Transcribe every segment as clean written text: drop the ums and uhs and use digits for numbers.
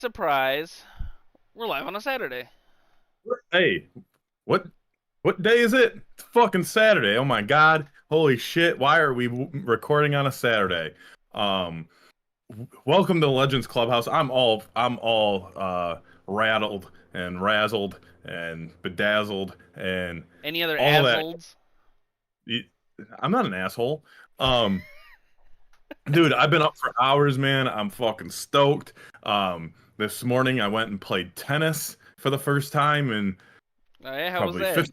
Surprise. We're live on a Saturday. Hey, what what day is it? It's fucking Saturday. Oh my God. Holy shit. Why are we recording on a Saturday? Um Welcome to Legends Clubhouse. I'm all rattled and razzled and bedazzled and Any other all that. assholes? Y- I'm not an asshole. Um Dude, I've been up for hours, man. I'm fucking stoked. This morning I went and played tennis for the first time in Oh, yeah, how was probably that?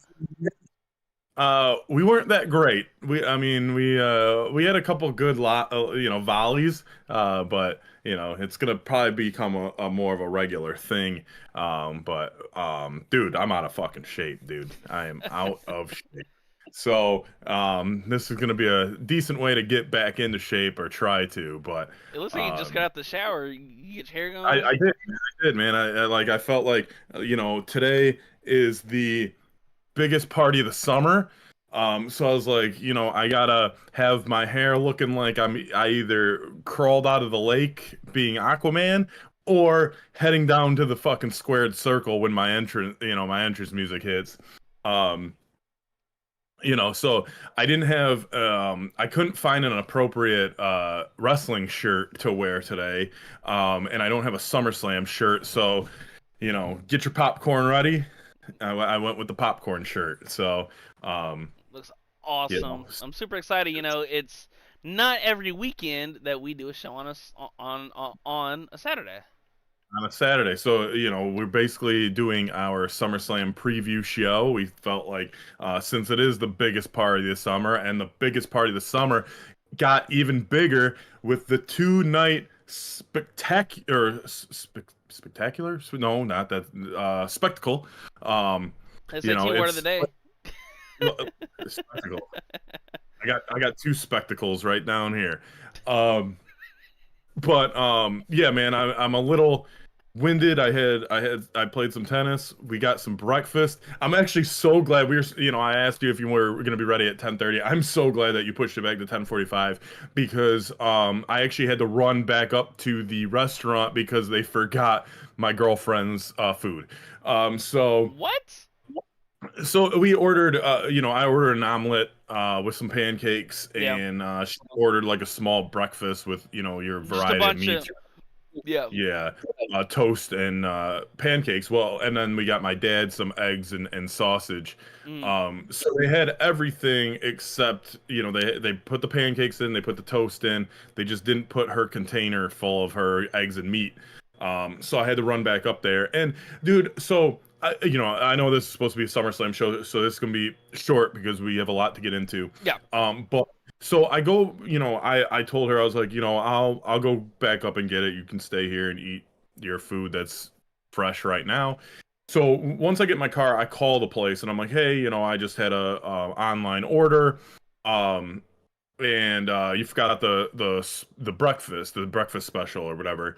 15. We weren't that great. We had a couple good volleys. But it's gonna probably become a more of a regular thing. Dude, I'm out of fucking shape, dude. I am out of shape. So, this is gonna be a decent way to get back into shape or try to. But It looks like you just got um, out the shower. You get your hair I going? did, I did, man. I felt like today is the biggest party of the summer. So I was like, I gotta have my hair looking like I either crawled out of the lake being Aquaman or heading down to the fucking squared circle when my entrance music hits. Um, so I couldn't find an appropriate wrestling shirt to wear today. And I don't have a SummerSlam shirt, so get your popcorn ready. I went with the popcorn shirt. So, um, Looks you know, awesome. I'm super excited. It's not every weekend that we do a show on a Saturday. on a Saturday. So, we're basically doing our SummerSlam preview show. We felt like, since it is the biggest party of the summer, and the biggest party of the summer got even bigger with the two-night spectacular? No, not that, spectacle. Um, SAT word of the it's day. spectacle. I got two spectacles right down here. Um, yeah, man, I'm a little winded. I played some tennis. We got some breakfast. I'm actually so glad I asked you if you were going to be ready at 10:30. I'm so glad that you pushed it back to 10:45 because I actually had to run back up to the restaurant because they forgot my girlfriend's food. So What? we ordered, I ordered an omelet with some pancakes, Yeah. and she ordered like a small breakfast with, your Just a variety of bunch of. meats. Yeah. Yeah, toast and pancakes. Well, and then we got my dad some eggs and sausage. Mm. So they had everything except, they put the pancakes in, they put the toast in. They just didn't put her container full of her eggs and meat. So I had to run back up there. And dude, so I know this is supposed to be a SummerSlam show, so this is gonna be short because we have a lot to get into. Yeah. But so I go, I told her, I was like, I'll go back up and get it. You can stay here and eat your food that's fresh right now. So once I get in my car, I call the place and I'm like, hey, I just had a online order, um, and you forgot the breakfast special or whatever.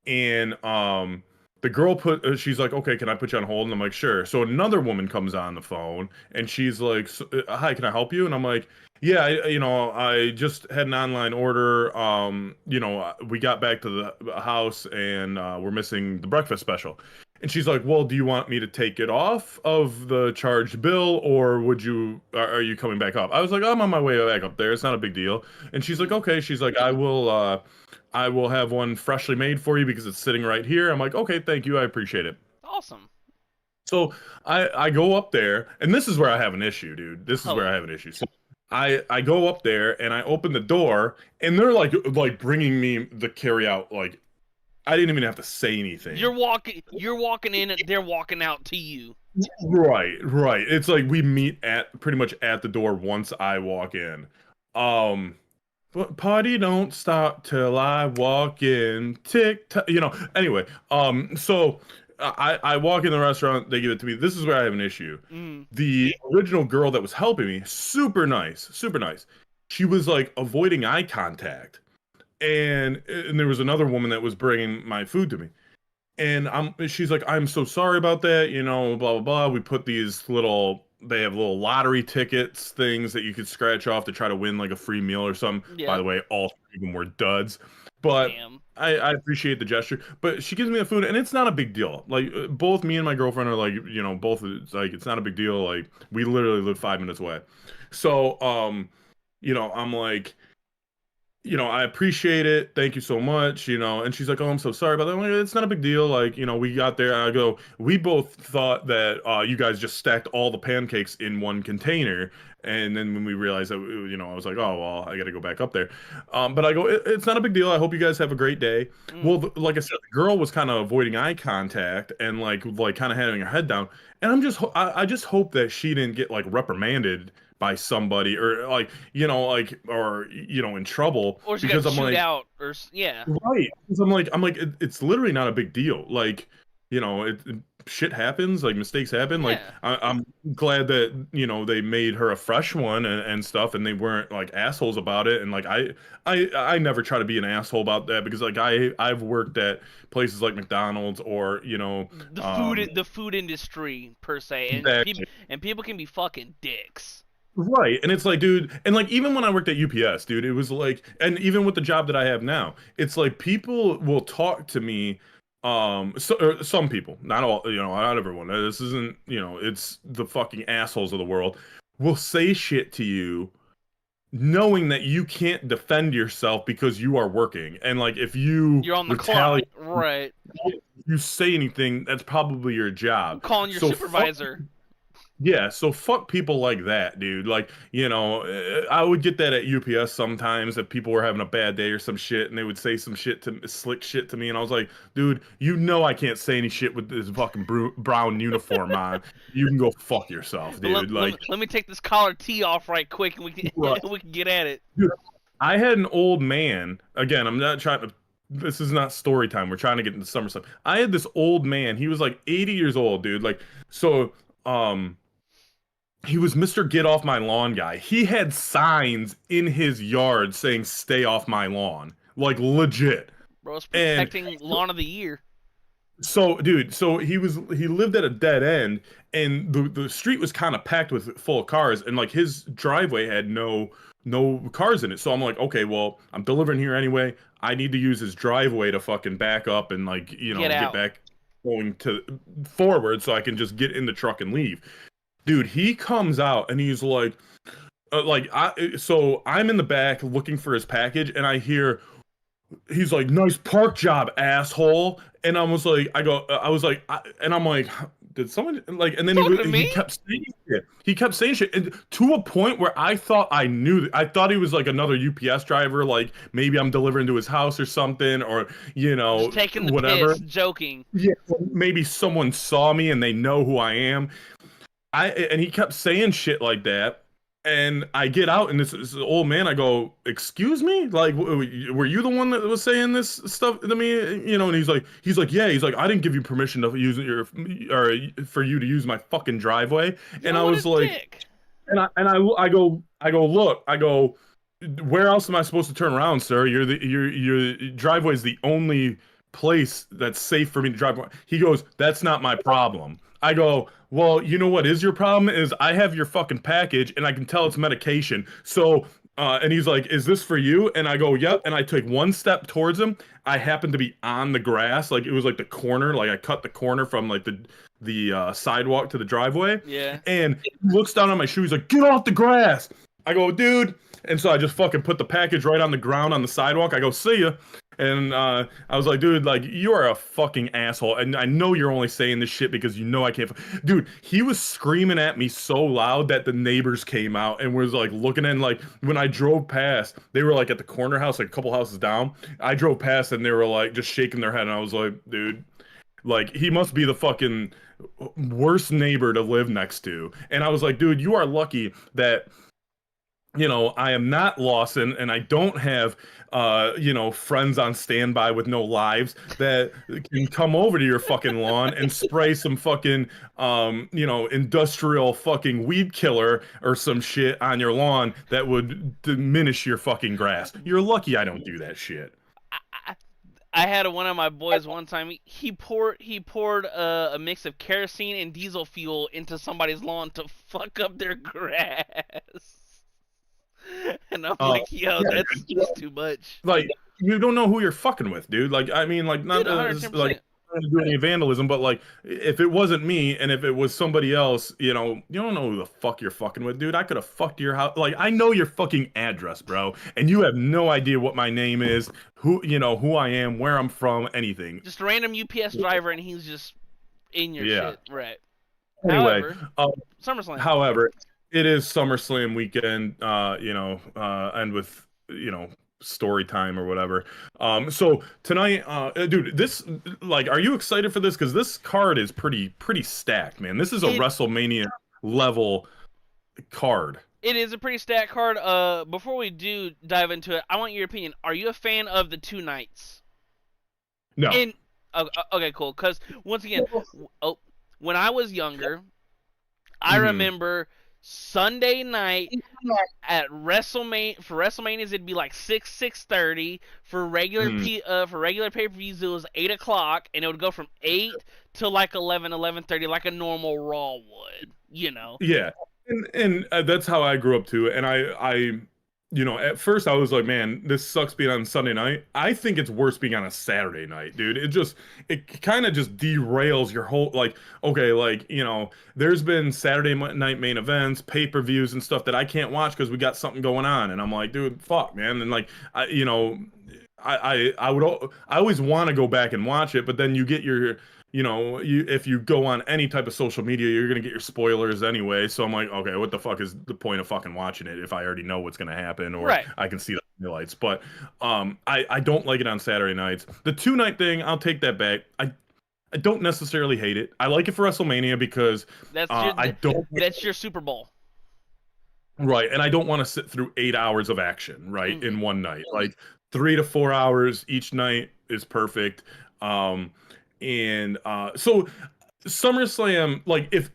And the girl she's like, okay, can I put you on hold? And I'm like, sure. So another woman comes on the phone and she's like, hi, can I help you? And I'm like, yeah, I just had an online order. We got back to the house and we're missing the breakfast special. And she's like, well, do you want me to take it off of the charged bill, or are you coming back up? I was like, I'm on my way back up there. It's not a big deal. And she's like, okay. She's like, I will have one freshly made for you because it's sitting right here. I'm like, okay, thank you. I appreciate it. Awesome. So I go up there, and this is where I have an issue, dude. This is Oh, where I have an issue. So I go up there and I open the door, and they're like bringing me the carry out. Like I didn't even have to say anything. You're walking in, and they're walking out to you. Right, right. It's like we meet at pretty much at the door once I walk in. Um, But party don't stop till I walk in. Tick tock. Anyway, so I walk in the restaurant, they give it to me. This is where I have an issue. Mm. The original girl that was helping me, super nice, super nice. She was like avoiding eye contact. And there was another woman that was bringing my food to me. And she's like, I'm so sorry about that, blah blah blah. We put they have little lottery tickets, things that you could scratch off to try to win like a free meal or something. By Yeah. the way, all three of them were duds. But Damn. I appreciate the gesture. But she gives me the food, and it's not a big deal. Like both me and my girlfriend are like, both it's like it's not a big deal. Like we literally live 5 minutes away. So I'm like, I appreciate it. Thank you so much. And she's like, oh, I'm so sorry about that. I'm like, it's not a big deal. Like, we got there. I go, we both thought that you guys just stacked all the pancakes in one container. And then when we realized that, I was like, oh, well, I got to go back up there. But I go, it's not a big deal. I hope you guys have a great day. Mm. Well, like I said, the girl was kind of avoiding eye contact and like kind of having her head down. And I just hope that she didn't get like reprimanded by somebody or in trouble Or she got because I'm chewed like, out, yeah. right. 'Cause I'm like it's literally not a big deal. Like, shit happens, like mistakes happen. Like Yeah. I'm glad that, they made her a fresh one and stuff and they weren't like assholes about it. And like I never try to be an asshole about that because like I've worked at places like McDonald's or, The food industry per se, exactly. and people can be fucking dicks. Right. And it's like, dude, and like even when I worked at UPS, dude, it was like, and even with the job that I have now, it's like people will talk to me, some people, not all, not everyone. This isn't, it's the fucking assholes of the world will say shit to you knowing that you can't defend yourself because you are working. And like if you You're on the clock, retaliate, right? you say anything, that's probably your I'm job. calling your So supervisor. yeah, so fuck people like that, dude. Like, I would get that at UPS sometimes if people were having a bad day or some shit, and they would say some slick shit to me, and I was like, dude, I can't say any shit with this fucking brown uniform on. You can go fuck yourself, dude. Let me take this collar tee off right quick, and we can Right. we can get at it. Dude, I had an old man. Again, I'm not trying to. This is not story time. We're trying to get into summer stuff. I had this old man. He was like 80 years old, dude. Like, so, he was Mr. Get Off My Lawn guy. He had signs in his yard saying "Stay off my lawn," like legit. Bro, it's And protecting lawn of the year. so, dude, he lived at a dead end, and the street was kind of packed with full of cars, and like his driveway had no cars in it. So I'm like, okay, well, I'm delivering here anyway. I need to use his driveway to fucking back up and like get back going to forward so I can just get in the truck and leave. Dude, he comes out and he's like, so I'm in the back looking for his package, and I hear he's like, "Nice park job, asshole." And I was like, and I'm like, did someone like? And then he kept saying shit. He kept saying shit, and to a point where I thought I knew. I thought he was like another UPS driver, like maybe I'm delivering to his house or something, or just taking the whatever. Piss, joking. Yeah, maybe someone saw me and they know who I am. And he kept saying shit like that, and I get out, and this old man, I go, "Excuse me, like, were you the one that was saying this stuff to me?" And he's like, "Yeah," he's like, "I didn't give you permission to use for you to use my fucking driveway," and I was like, dick. I go, look, I go, where else am I supposed to turn around, sir? Your driveway is the only place that's safe for me to drive. He goes, "That's not my problem." I go, "Well, you know what is your problem is I have your fucking package and I can tell it's medication. So, and he's like, "Is this for you?" And I go, "Yep." And I take one step towards him. I happen to be on the grass, like it was like the corner, like I cut the corner from like the sidewalk to the driveway. Yeah. And he looks down on my shoe. He's like, "Get off the grass." I go, "Dude." And so I just fucking put the package right on the ground on the sidewalk. I go, "See ya." And I was like, "Dude, like, you are a fucking asshole. And I know you're only saying this shit because you know I can't." Dude, he was screaming at me so loud that the neighbors came out and was like looking at, like, when I drove past, they were like at the corner house, like a couple houses down. I drove past and they were like just shaking their head. And I was like, "Dude, like, he must be the fucking worst neighbor to live next to." And I was like, "Dude, you are lucky that I am not Lawson and I don't have, friends on standby with no lives that can come over to your fucking lawn and spray some fucking, industrial fucking weed killer or some shit on your lawn that would diminish your fucking grass. You're lucky I don't do that shit." I had one of my boys one time. He poured a mix of kerosene and diesel fuel into somebody's lawn to fuck up their grass. And I'm like, "Yo, that's just too much." Like, you don't know who you're fucking with, dude. Like, I mean, like, Dude, not like 110%. trying to do any vandalism, but like, if it wasn't me and if it was somebody else, you don't know who the fuck you're fucking with, dude. I could have fucked your house. Like, I know your fucking address, bro, and you have no idea what my name is, who I am, where I'm from, anything. Just a random UPS driver, and he's just in your Yeah. shit, right? Anyway, However, um, SummerSlam. however, it is SummerSlam weekend, and with, story time or whatever. So tonight, dude, this, like, are you excited for this? Because this card is pretty stacked, man. This is a It WrestleMania level card. it is a pretty stacked card. Before we do dive into it, I want your opinion. Are you a fan of the two nights? No. In okay, cool. Because once again, oh, when I was younger, I Mhm. remember Sunday night at WrestleMania. For WrestleManias, it'd be like 6:30. For regular Mhm. for regular pay-per-views, it was 8 o'clock, and it would go from 8 to like 11:30, like a normal Raw would. You know. Yeah, and that's how I grew up too. And at first I was like, man, this sucks being on Sunday night. I think it's worse being on a Saturday night, dude. It kind of just derails your whole, like, okay, like, there's been Saturday night main events, pay-per-views and stuff that I can't watch because we got something going on, and I'm like, dude, fuck, man, and like, I always want to go back and watch it, but then you get your if you go on any type of social media, you're gonna get your spoilers anyway. So I'm like, okay, what the fuck is the point of fucking watching it if I already know what's gonna happen or Right. I can see the highlights? But I don't like it on Saturday nights. The 2 night thing, I'll take that back. I don't necessarily hate it. I like it for WrestleMania because I don't That's your Super Bowl. right, and I don't want to sit through 8 hours of action right in Mhm. one night. Like 3 to 4 hours each night is perfect. And so SummerSlam, like if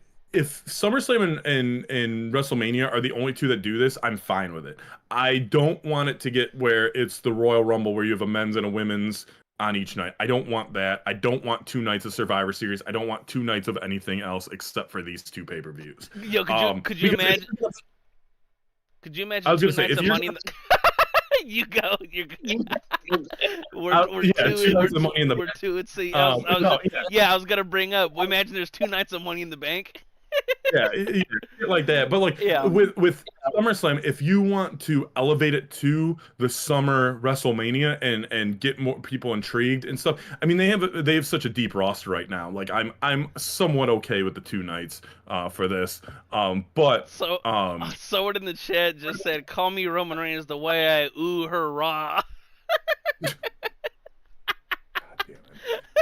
SummerSlam and WrestleMania are the only two that do this, I'm fine with it. I don't want it to get where it's the Royal Rumble where you have a men's and a women's on each night. I don't want that. I don't want 2 nights of Survivor Series. I don't want 2 nights of anything else except for these two pay-per-views. Yo, could you Because imagine? Could you I imagine was two gonna say nights if of you're Money in the? You go. You're good. We're yeah, two. 2 nights of Money in the We're two. It's see. no, Yeah, I was gonna bring up. Imagine there's 2 nights of Money in the Bank. yeah, shit like that. But like Yeah. with SummerSlam, if you want to elevate it to the summer WrestleMania and get more people intrigued and stuff, I mean they have such a deep roster right now. Like I'm somewhat okay with the 2 nights for this. But So, someone in the chat just said, "Call me Roman Reigns the way I ooh hurrah."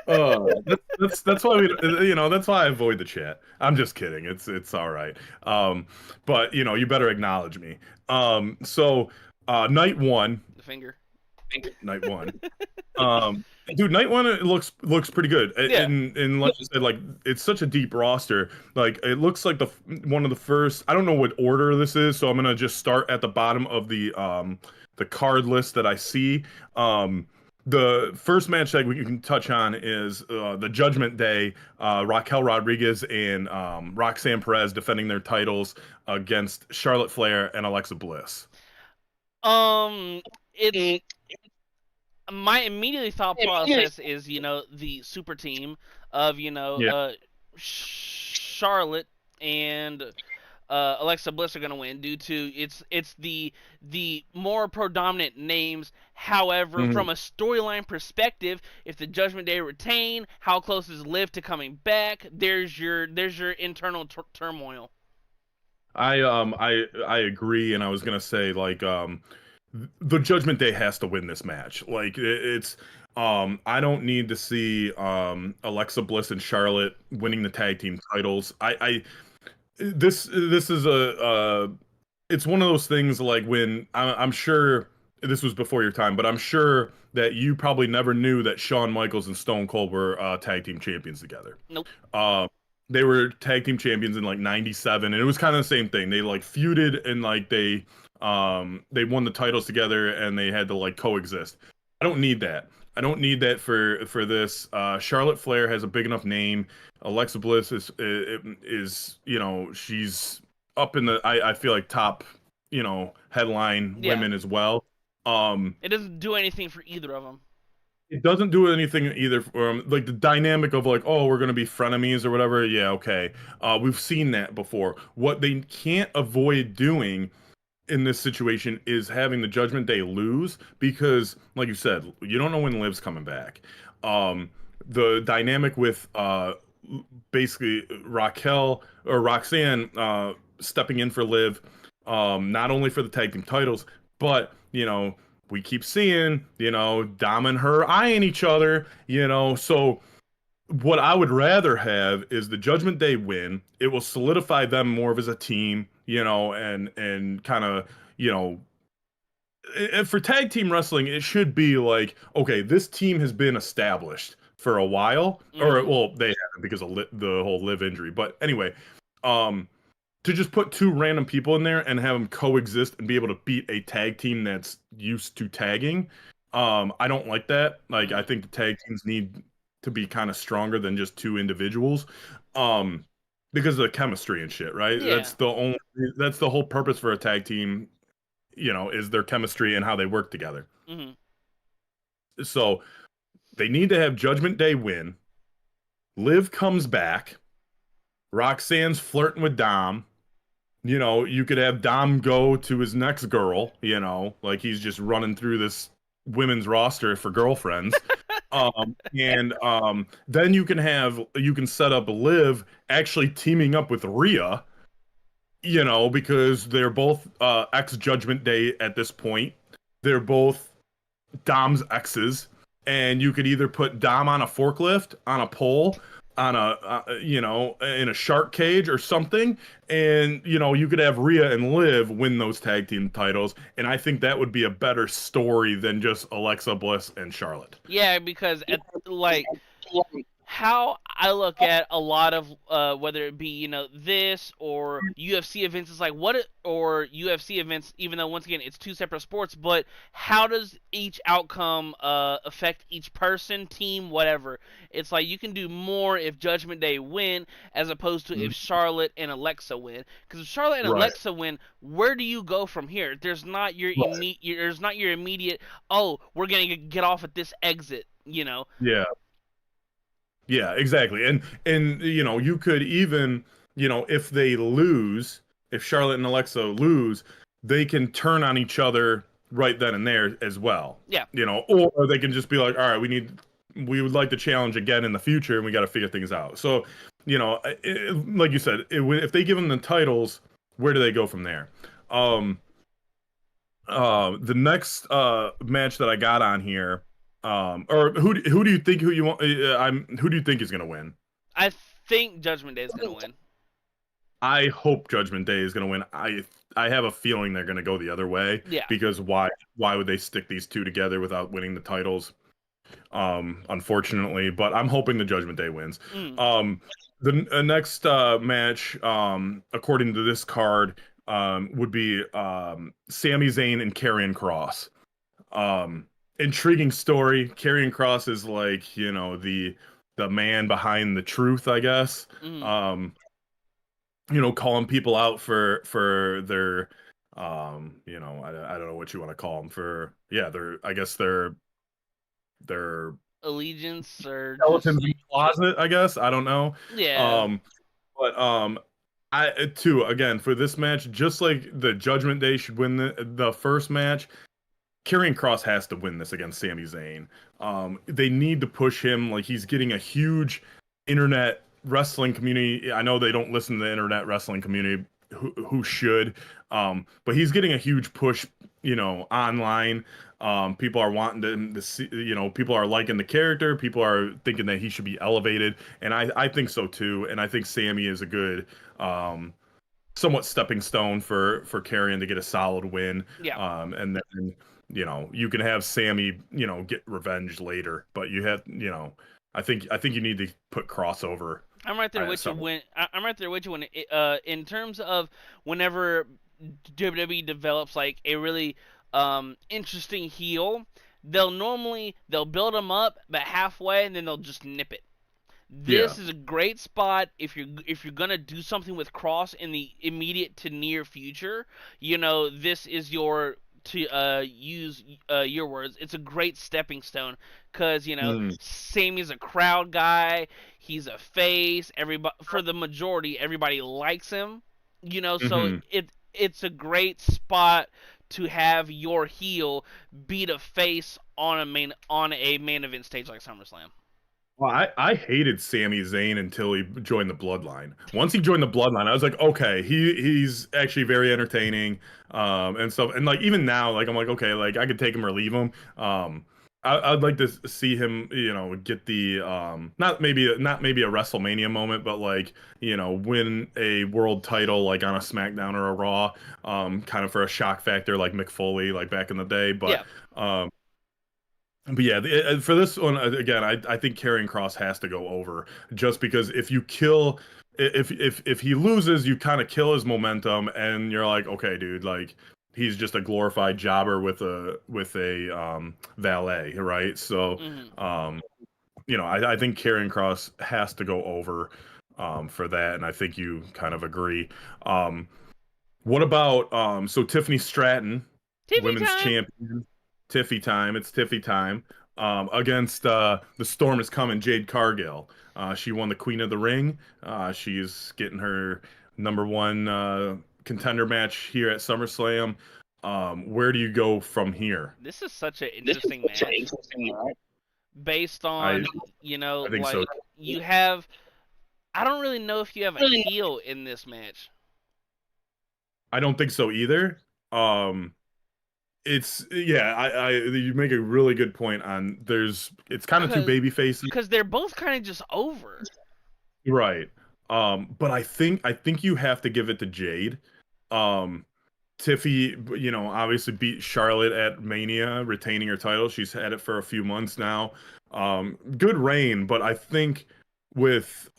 that's why that's why I avoid the chat. I'm just kidding. It's all right. But you better acknowledge me. So night one, The finger. night one. Um, dude, night one it looks pretty good. Yeah. And like you said, like it's such a deep roster. Like it looks like one of the first. I don't know what order this is, so I'm gonna just start at the bottom of the card list that I see. The first match that we can touch on is the Judgment Day. Raquel Rodriguez and Roxanne Perez defending their titles against Charlotte Flair and Alexa Bliss. It. My immediate thought process is, the super team of, Yeah. Charlotte and Alexa Bliss are gonna win due to it's the more predominant names. However, Mhm. from a storyline perspective, if the Judgment Day retain, how close is Liv to coming back? There's your internal turmoil. I agree, and I was gonna say like the Judgment Day has to win this match. Like it's I don't need to see Alexa Bliss and Charlotte winning the tag team titles. This is it's one of those things like when I'm sure this was before your time, but I'm sure that you probably never knew that Shawn Michaels and Stone Cold were tag team champions together. Nope. They were tag team champions in like '97, and it was kind of the same thing. They like feuded and like they won the titles together and they had to like coexist. I don't need that. I don't need that for this. Charlotte Flair has a big enough name. Alexa Bliss is she's up in the I feel like top headline women as well. It doesn't do anything for either of them. It doesn't do anything either for like the dynamic of like, oh, we're gonna be frenemies or whatever. Yeah, okay. We've seen that before. What they can't avoid doing in this situation is having the Judgment Day lose because, like you said, you don't know when Liv's coming back. The dynamic with basically Raquel or Roxanne stepping in for Liv, not only for the tag team titles, but we keep seeing Dom and her eyeing each other, so what I would rather have is the Judgment Day win. It will solidify them more of as a team, and kind of, for tag team wrestling, it should be like, okay, this team has been established for a while, or well, they haven't because of the whole Liv injury. But anyway, to just put two random people in there and have them coexist and be able to beat a tag team that's used to tagging, I don't like that. Like, I think the tag teams need to be kind of stronger than just two individuals, because of the chemistry and shit, right? Yeah. That's the whole purpose for a tag team, is their chemistry and how they work together. So they need to have Judgment Day win. Liv comes back. Roxanne's flirting with Dom. You could have Dom go to his next girl, like he's just running through this women's roster for girlfriends. And then you can set up Liv actually teaming up with Rhea, because they're both ex Judgment Day at this point. They're both Dom's exes, and you could either put Dom on a forklift, on a pole, on a in a shark cage or something, and you could have Rhea and Liv win those tag team titles, and I think that would be a better story than just Alexa Bliss and Charlotte. Yeah, because how I look at a lot of whether it be this or UFC events, is like or UFC events, even though once again it's two separate sports, but how does each outcome affect each person, team, whatever? It's like you can do more if Judgment Day win as opposed to if Charlotte and Alexa win. Because if Charlotte and Alexa win, where do you go from here? There's not your immediate. Oh, we're gonna get off at this exit. Yeah, exactly. And you could even, if they lose, if Charlotte and Alexa lose, they can turn on each other right then and there as well. Yeah. Or they can just be like, all right, we would like to challenge again in the future, and we got to figure things out. So, like you said, if they give them the titles, where do they go from there? The next match that I got on here, or who do you think who do you think is gonna win? I think Judgment Day is gonna win. I hope Judgment Day is gonna win. I have a feeling they're gonna go the other way. Yeah. Because why would they stick these two together without winning the titles? Unfortunately, but I'm hoping the Judgment Day wins. The next match, according to this card, would be Sami Zayn and Karrion Kross. Intriguing story. Karrion Kross is like, the man behind the truth, I guess. Calling people out for their I don't know what you want to call them, for their allegiance or skeletons in the closet, I guess. I don't know. Yeah. But I too, again, for this match, just like the Judgment Day should win the first match, Karrion Kross has to win this against Sami Zayn. They need to push him. Like, he's getting a huge internet wrestling community. I know they don't listen to the internet wrestling community, who should, but he's getting a huge push, online. People are wanting to see, people are liking the character. People are thinking that he should be elevated, and I think so too. And I think Sami is a good, somewhat stepping stone for Karrion to get a solid win. Yeah. And then you can have Sami, get revenge later, but you have, I think you need to put crossover. I'm right there with you I'm right there with you when in terms of whenever WWE develops like a really interesting heel, they'll build them up but halfway and then they'll just nip it. This is a great spot if you're gonna do something with Kross in the immediate to near future. This is your to use your words, it's a great stepping stone because Sammy's a crowd guy. He's a face. Everybody, for the majority, everybody likes him. So Mm-hmm. it's a great spot to have your heel beat a face on a main event stage like SummerSlam. Well, I hated Sami Zayn until he joined the Bloodline. Once he joined the Bloodline, I was like, okay, he's actually very entertaining, and stuff. And like even now, like I'm like, okay, like I could take him or leave him. I'd like to see him, get the not maybe a WrestleMania moment, but like win a world title like on a SmackDown or a Raw, kind of for a shock factor like Mick Foley like back in the day, Yeah. um. But yeah, for this one again, I think Karrion Kross has to go over just because if you kill, if he loses, you kind of kill his momentum, and you're like, okay, dude, like he's just a glorified jobber with a valet, right? So, Mm-hmm. I think Karrion Kross has to go over for that, and I think you kind of agree. What about so Tiffany Stratton, TV women's time. champion? Tiffy time. It's Tiffy time. Against the Storm is coming, Jade Cargill. She won the Queen of the Ring. She's getting her number one contender match here at SummerSlam. Where do you go from here? This is such an interesting match based I on I think so. you have. I don't really know if you have a heel in this match. I don't think so either. It's yeah. I you make a really good point on. It's kind of two baby faces. Because they're both kind of just over. Right. But I think you have to give it to Jade. Um, Tiffy, obviously beat Charlotte at Mania, retaining her title. She's had it for a few months now. Good reign, but I think with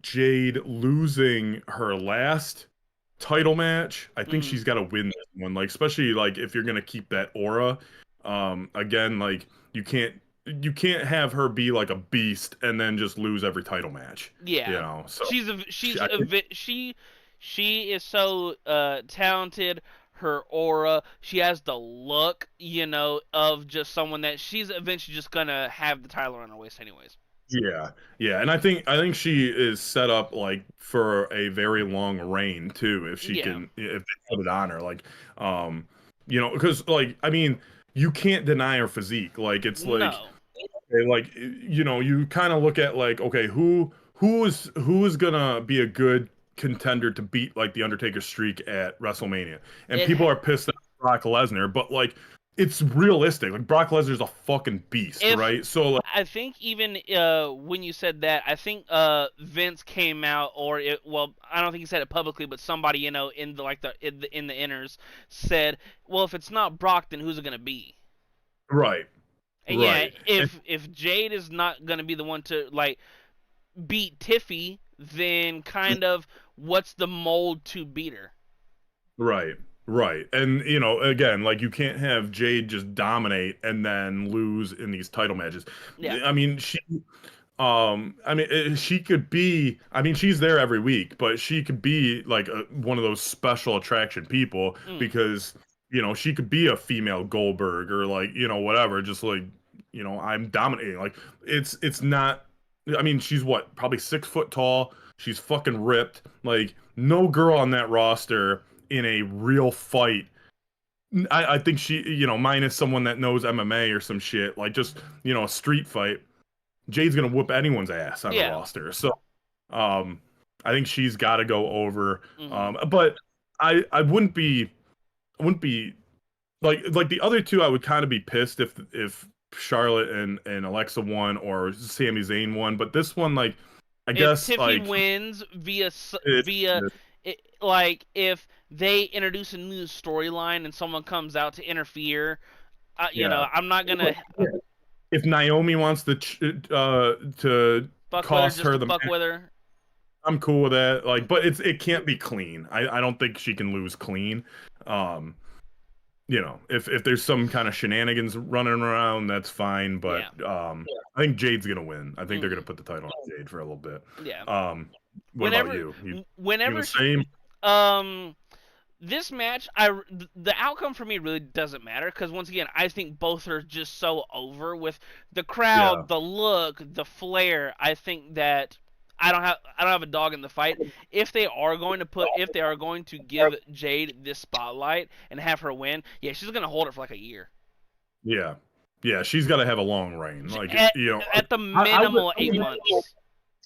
Jade losing her last title match, I think she's got to win this one. Like, especially like if you're gonna keep that aura. Again, like you can't have her be like a beast and then just lose every title match. Yeah. So She is so talented. Her aura, she has the look, of just someone that she's eventually just gonna have the title around her waist, anyways. yeah, and I think she is set up like for a very long reign too, if she can, if they put it on her, like, because like I mean, you can't deny her physique. Like it's like you kind of look at like, okay, who is gonna be a good contender to beat like the Undertaker streak at WrestleMania, and people are pissed at Brock Lesnar, but like it's realistic. Like Brock Lesnar's a fucking beast, right? So like, I think even when you said that, I think Vince came out, well, I don't think he said it publicly, but somebody in the inners said, well, if it's not Brock, then who's it gonna be? right. And Right. if Jade is not gonna be the one to like beat Tiffy, then kind of what's the mold to beat her? Right. Right. And again, like you can't have Jade just dominate and then lose in these title matches. Yeah. I mean, she could be, I mean, she's there every week, but she could be like one of those special attraction people because, she could be a female Goldberg or like, whatever, just like, I'm dominating. Like it's not, I mean, she's what, probably 6 foot tall. She's fucking ripped. Like no girl on that roster in a real fight. I think she, minus someone that knows MMA or some shit, like just, a street fight, Jade's gonna whoop anyone's ass on the roster. So, I think she's got to go over. But I wouldn't be like the other two. I would kind of be pissed if Charlotte and Alexa won or Sami Zayn won. But this one, like, I guess Tiffany like wins via like if they introduce a new storyline and someone comes out to interfere, I'm not gonna. If Naomi wants to cost her the fuck with her, I'm cool with that. Like, but it can't be clean. I don't think she can lose clean. If there's some kind of shenanigans running around, that's fine. But I think Jade's gonna win. I think they're gonna put the title on Jade for a little bit. Yeah. What about you? Whenever same? this match, the outcome for me really doesn't matter because once again, I think both are just so over with the Yeah. crowd, the look, the flair. I think that I don't have a dog in the fight. If they are going to give Jade this spotlight and have her win, yeah, she's gonna hold it for like a year. Yeah. Yeah, she's got to have a long reign. Like, At, you know, at the I minimal 8 months.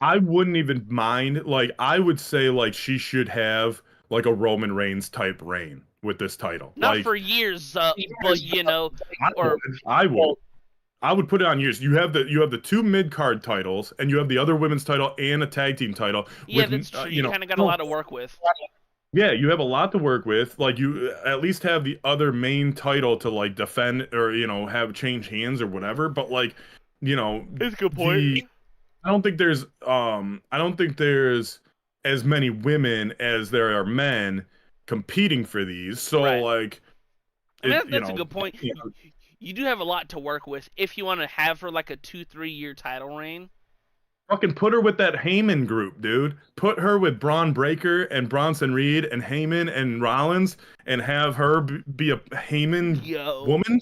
I wouldn't even mind. Like, I would say like she should have like a Roman Reigns type reign with this title. Not Like, for years, but I or would. I would. I would put it on years. You have the two mid card titles, and you have the other women's title and a tag team title. yeah, With that's true. you You know, kind of got a lot to work with. yeah, you have a lot to work with. Like you at least have the other main title to like defend or have change hands or whatever. But like you know That's a good point. the I don't think there's as many women as there are men competing for these. So Right. like I mean, it that's a good point. You do have a lot to work with if you want to have her like a 2-3 year title reign. fucking put her with that Heyman group, dude. Put her with Braun Breaker and Bronson Reed and Heyman and Rollins and have her be a Heyman Yo, woman.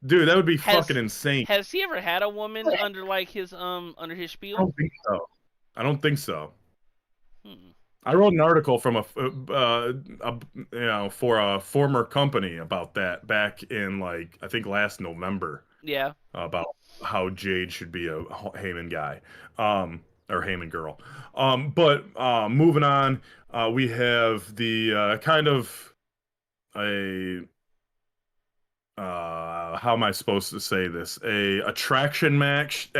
Dude, that would be has fucking insane. has he ever had a woman under like his under his I spiel? don't think so. I don't think so. Hmm. I wrote an article from for a former company about that back in like I think last November Yeah. about how Jade should be a Heyman guy, or Heyman girl. But moving on, we have the kind of a how am I supposed to say this? Attraction match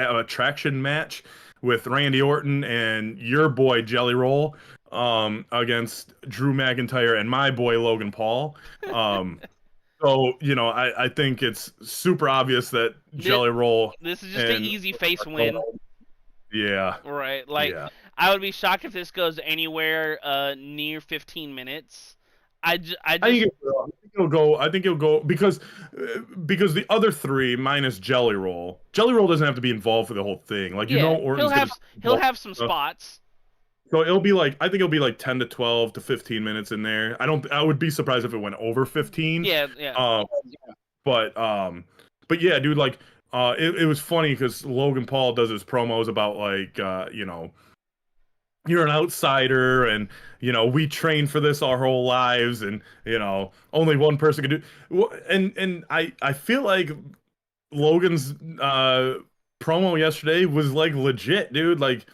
with Randy Orton and your boy Jelly Roll against Drew McIntyre and my boy Logan Paul. So, I think it's super obvious that Jelly Roll This is just an easy face win. Yeah. Right. Like Yeah. I would be shocked if this goes anywhere near 15 minutes. I just I think it'll go. I think it'll go because the other three minus Jelly Roll. Jelly Roll doesn't have to be involved for the whole thing. Like yeah, Orton's he'll have some spots. So it'll be like I think it'll be like 10 to 12 to 15 minutes in there. I would be surprised if it went over 15. Yeah. But yeah, dude, like it was funny because Logan Paul does his promos about like you're an outsider and we trained for this our whole lives and only one person can do and I feel like Logan's promo yesterday was like legit, dude. Like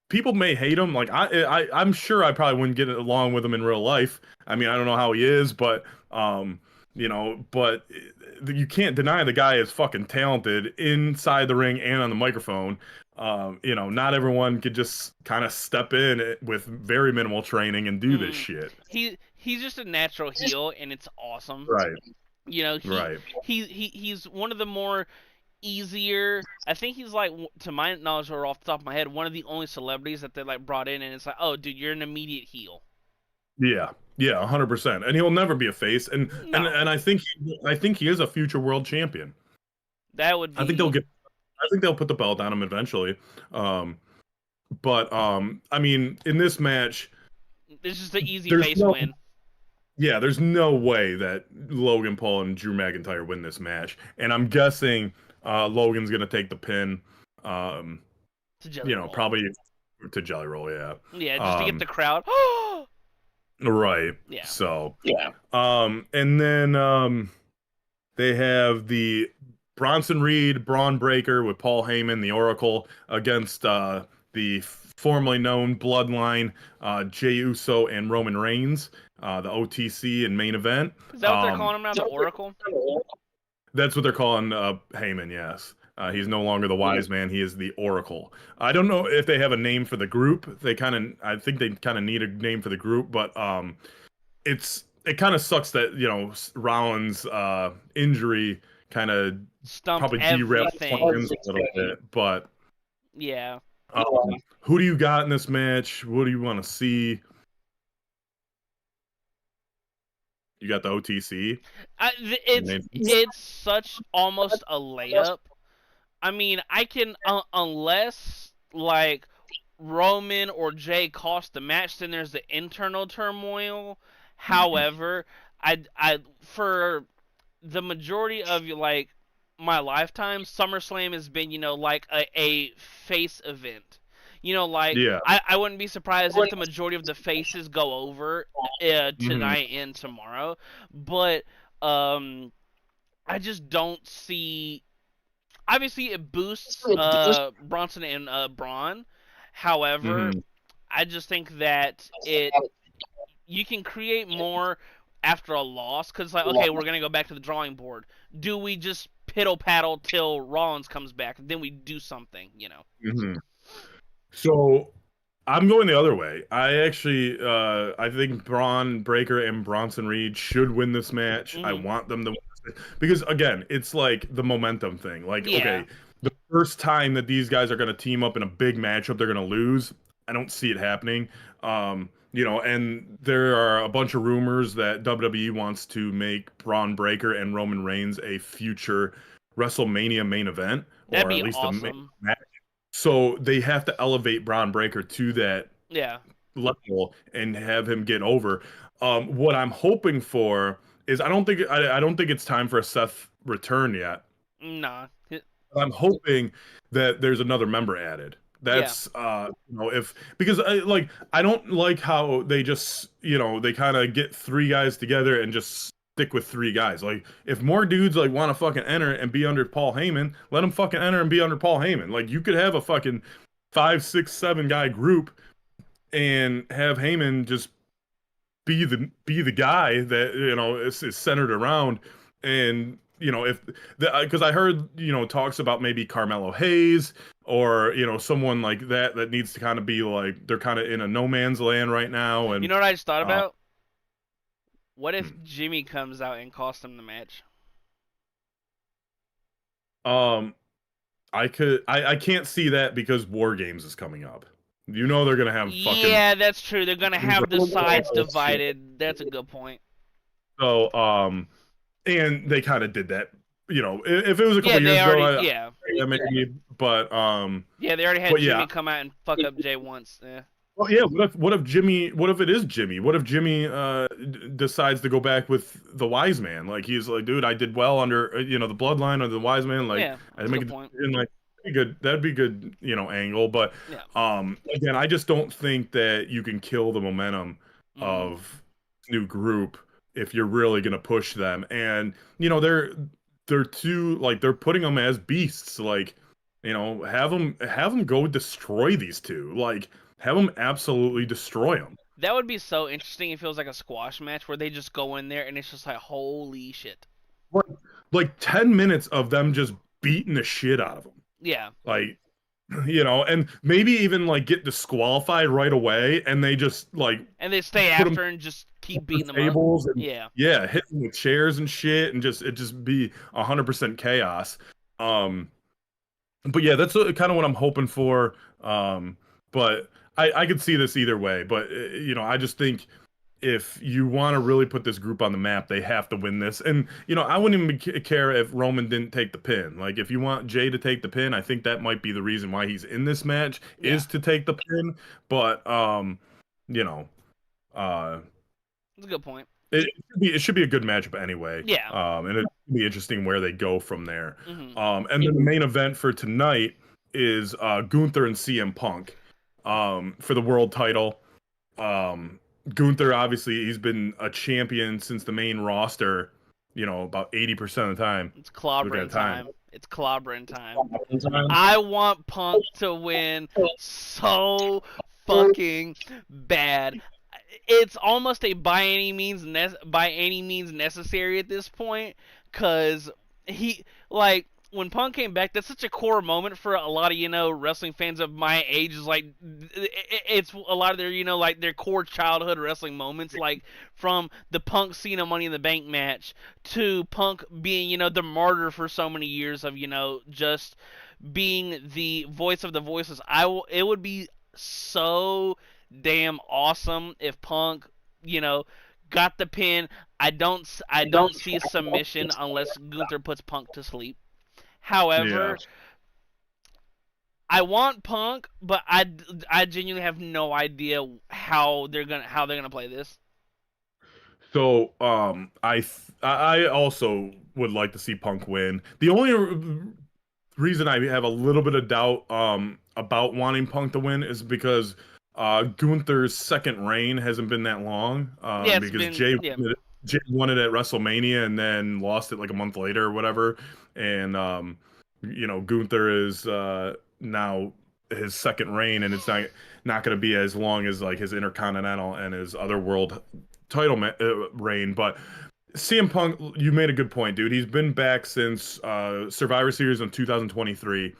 people may hate him, like I'm sure I probably wouldn't get along with him in real life. I mean, I don't know how he is, but but you can't deny the guy is fucking talented inside the ring and on the microphone. Not everyone could just kind of step in with very minimal training and do this shit. He's just a natural heel, and it's awesome. Right. Right. He's one of the more easier. I think he's like, to my knowledge or off the top of my head, one of the only celebrities that they like brought in, and it's like, oh, dude, you're an immediate heel. Yeah, 100%, and he'll never be a face, and I think he is a future world champion. That would be. I think they'll put the belt on him eventually. But I mean, in this match, this is the easy face win. Yeah, there's no way that Logan Paul and Drew McIntyre win this match, and I'm guessing Logan's gonna take the pin. To Jelly Roll. Probably to Jelly Roll. Yeah. Yeah, just to get the crowd. Right. Yeah. So. Yeah. And then they have the Bronson Reed, Braun Breaker with Paul Heyman, the Oracle, against the formerly known Bloodline, Jey Uso and Roman Reigns, the OTC and main event. Is that what they're calling him now, the Oracle? That's what they're calling Heyman, yes. He's no longer the wise man. He is the Oracle. I don't know if they have a name for the group. I think they kind of need a name for the group, but it kind of sucks that, Rollins' injury kind of probably derailed plans a little bit, but yeah. Who do you got in this match? What do you want to see? You got the OTC. It's such almost a layup. I mean, I can unless like Roman or Jay cost the match, then there's the internal turmoil. However, I for the majority of like my lifetime, SummerSlam has been, like a face event. Like Yeah. I wouldn't be surprised if the majority of the faces go over Mhm. tonight and tomorrow, but I just don't see. Obviously, it boosts Bronson and Braun. However, Mhm. I just think that you can create more after a loss because like, okay, we're gonna go back to the drawing board. Do we just piddle paddle till Rollins comes back? Then we do something. Mhm. So I'm going the other way. I actually, I think Braun Breaker and Bronson Reed should win this match. I Hmm. want them to win this match. Because again, it's like the momentum thing. Like, Yeah, okay, the first time that these guys are going to team up in a big matchup, they're going to lose. I don't see it happening. And there are a bunch of rumors that WWE wants to make Braun Breaker and Roman Reigns a future WrestleMania main event, that'd or be at least a main awesome. match. So they have to elevate Braun Breaker to that Yeah, level and have him get over. What I'm hoping for is I don't think it's time for a Seth return yet. nah, I'm hoping that there's another member added. yeah, That's if because I don't like how they just they kind of get three guys together and just stick with three guys. Like if more dudes like want to fucking enter and be under Paul Heyman, let them fucking enter and be under Paul Heyman. Like you could have a fucking 5, 6, 7 guy group and have Heyman just be the guy that is centered around. And if because I heard talks about maybe Carmelo Hayes or someone like that needs to kind of be like they're kind of in a no man's land right now. you And know what I just thought uh about? What if Jimmy comes out and costs him the match? um I can't see that because War Games is coming up. They're gonna have fucking Yeah, that's true. They're gonna have the sides divided. That's a good point. so and they kind of did that. If it was a Yeah, couple they years ago, already. Yeah, maybe, yeah, they already had but yeah. Jimmy come out and fuck up Jay once. Yeah. Well, yeah. What if it is Jimmy? What if Jimmy decides to go back with the Wise Man? Like he's like, dude, I did well under the Bloodline or the Wise Man. Like Yeah, I that's didn't a make good a point. decision. Like that'd be good. Angle. But Yeah. again, I just don't think that you can kill the momentum Hmm. of new group if you're really gonna push them. And they're too like they're putting them as beasts. Like have them go destroy these two. Like have them absolutely destroy them. That would be so interesting. It feels like a squash match where they just go in there and it's just like, holy shit. Like, like 10 minutes of them just beating the shit out of them. Yeah. Like, and maybe even like get disqualified right away and they just like And they stay put them after and just keep through beating them up. tables and Yeah. yeah, hit them with chairs and shit and just be 100% chaos. Um, but yeah, that's kind of what I'm hoping for. But I could see this either way. But I just think if you want to really put this group on the map, they have to win this. And I wouldn't even care if Roman didn't take the pin. Like if you want Jay to take the pin, I think that might be the reason why he's in this match Yeah. is to take the pin. But you know, uh, That's a good point. it should be a good matchup anyway. Yeah. And it'd be interesting where they go from there. Hmm. And then the main event for tonight is Gunther and CM Punk for the world title. Gunther, obviously, he's been a champion since the main roster, about 80% of the time. It's Looking clobbering at time. time. It's clobbering time. I want Punk to win so fucking bad. It's almost a by any means necessary at this point, cause he like when Punk came back. That's such a core moment for a lot of wrestling fans of my age. Is like it's a lot of their like their core childhood wrestling moments, like from the Punk Cena Money in the Bank match to Punk being the martyr for so many years of just being the voice of the voiceless. It would be so damn awesome if Punk, you know, got the pin. I don't see a submission unless Gunther puts Punk to sleep. Yeah. However, I want Punk, but I genuinely have no idea how they're gonna play this. So, I also would like to see Punk win. The only reason I have a little bit of doubt about wanting Punk to win is because Gunther's second reign hasn't been that long. Yeah, it's Because been yeah. Jay won it at WrestleMania and then lost it like a month later or whatever. And Gunther is now his second reign, and it's not going to be as long as like his Intercontinental and his other world title reign. But CM Punk, you made a good point, dude. He's been back since Survivor Series in 2023.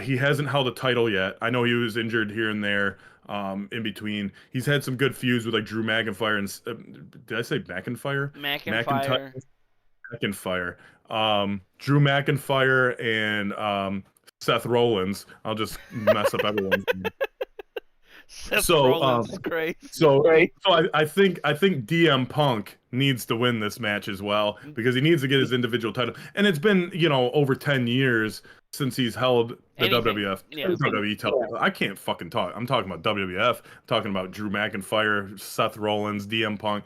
He hasn't held a title yet. I know he was injured here and there in between. He's had some good feuds with like Drew McIntyre and did I say McIntyre? McIntyre. McIntyre. Drew McIntyre and Seth Rollins. I'll just mess up everyone's name. Seth Rollins is crazy. So I think DM Punk needs to win this match as well because he needs to get his individual title. And it's been, over 10 years since he's held the WWE title. I can't fucking talk. I'm talking about WWF. I'm talking about Drew McIntyre, Seth Rollins, DM Punk.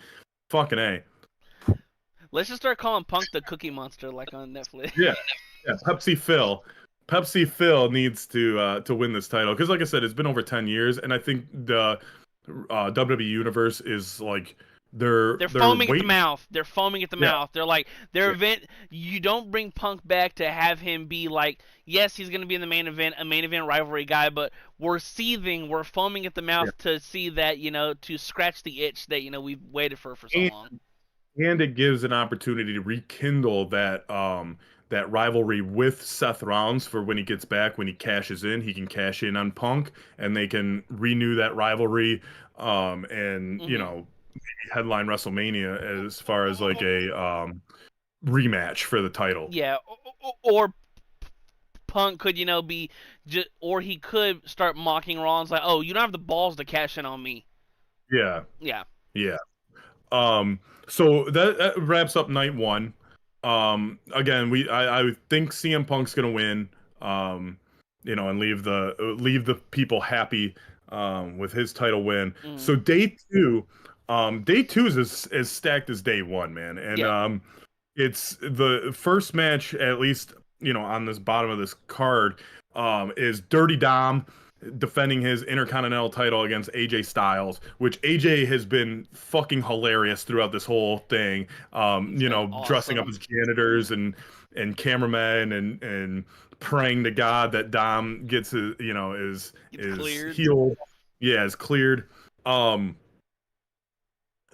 Fucking A. Let's just start calling Punk the Cookie Monster like on Netflix. Yeah. Pepsi Phil. Pepsi Phil needs to win this title because, like I said, it's been over 10 years, and I think the WWE universe is like they're foaming at the mouth. They're foaming at the mouth. They're like event. You don't bring Punk back to have him be like, yes, he's going to be in the main event, a main event rivalry guy, but we're seething, we're foaming at the mouth to see that to scratch the itch that we've waited for so long. And it gives an opportunity to rekindle that that rivalry with Seth Rollins for when he gets back, when he cashes in, he can cash in on Punk, and they can renew that rivalry, and headline WrestleMania as far as like a rematch for the title. Yeah, or Punk could be or he could start mocking Rollins like, oh, you don't have the balls to cash in on me. Yeah. Yeah. So that wraps up night one. Again, I think CM Punk's gonna win. And leave the people happy with his title win. So day two is as stacked as day one, man. And it's the first match, at least on this bottom of this card, is Dirty Dom defending his Intercontinental title against AJ Styles, which AJ has been fucking hilarious throughout this whole thing. Awesome. Dressing up as janitors and cameramen and praying to God that Dom gets his, is healed. Yeah, is cleared. I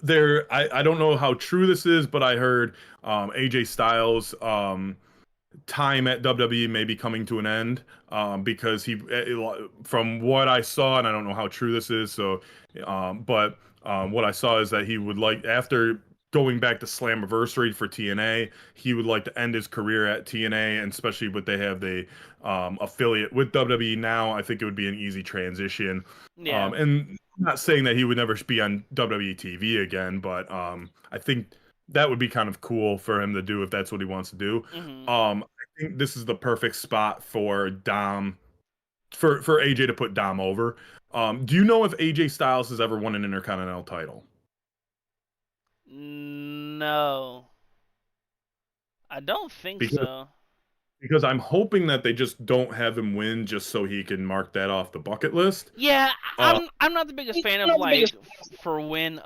don't know how true this is, but I heard AJ Styles time at WWE may be coming to an end because from what I saw, and I don't know how true this is, so but what I saw is that he would like, after going back to Slammiversary for TNA, he would like to end his career at TNA, and especially with they have the affiliate with WWE now, I think it would be an easy transition. And I'm not saying that he would never be on WWE TV again, but I think that would be kind of cool for him to do if that's what he wants to do. I think this is the perfect spot for Dom, for AJ to put Dom over. Do you know if AJ Styles has ever won an Intercontinental title? No, I don't think so. Because I'm hoping that they just don't have him win just so he can mark that off the bucket list. Yeah, I'm not the biggest fan of like for when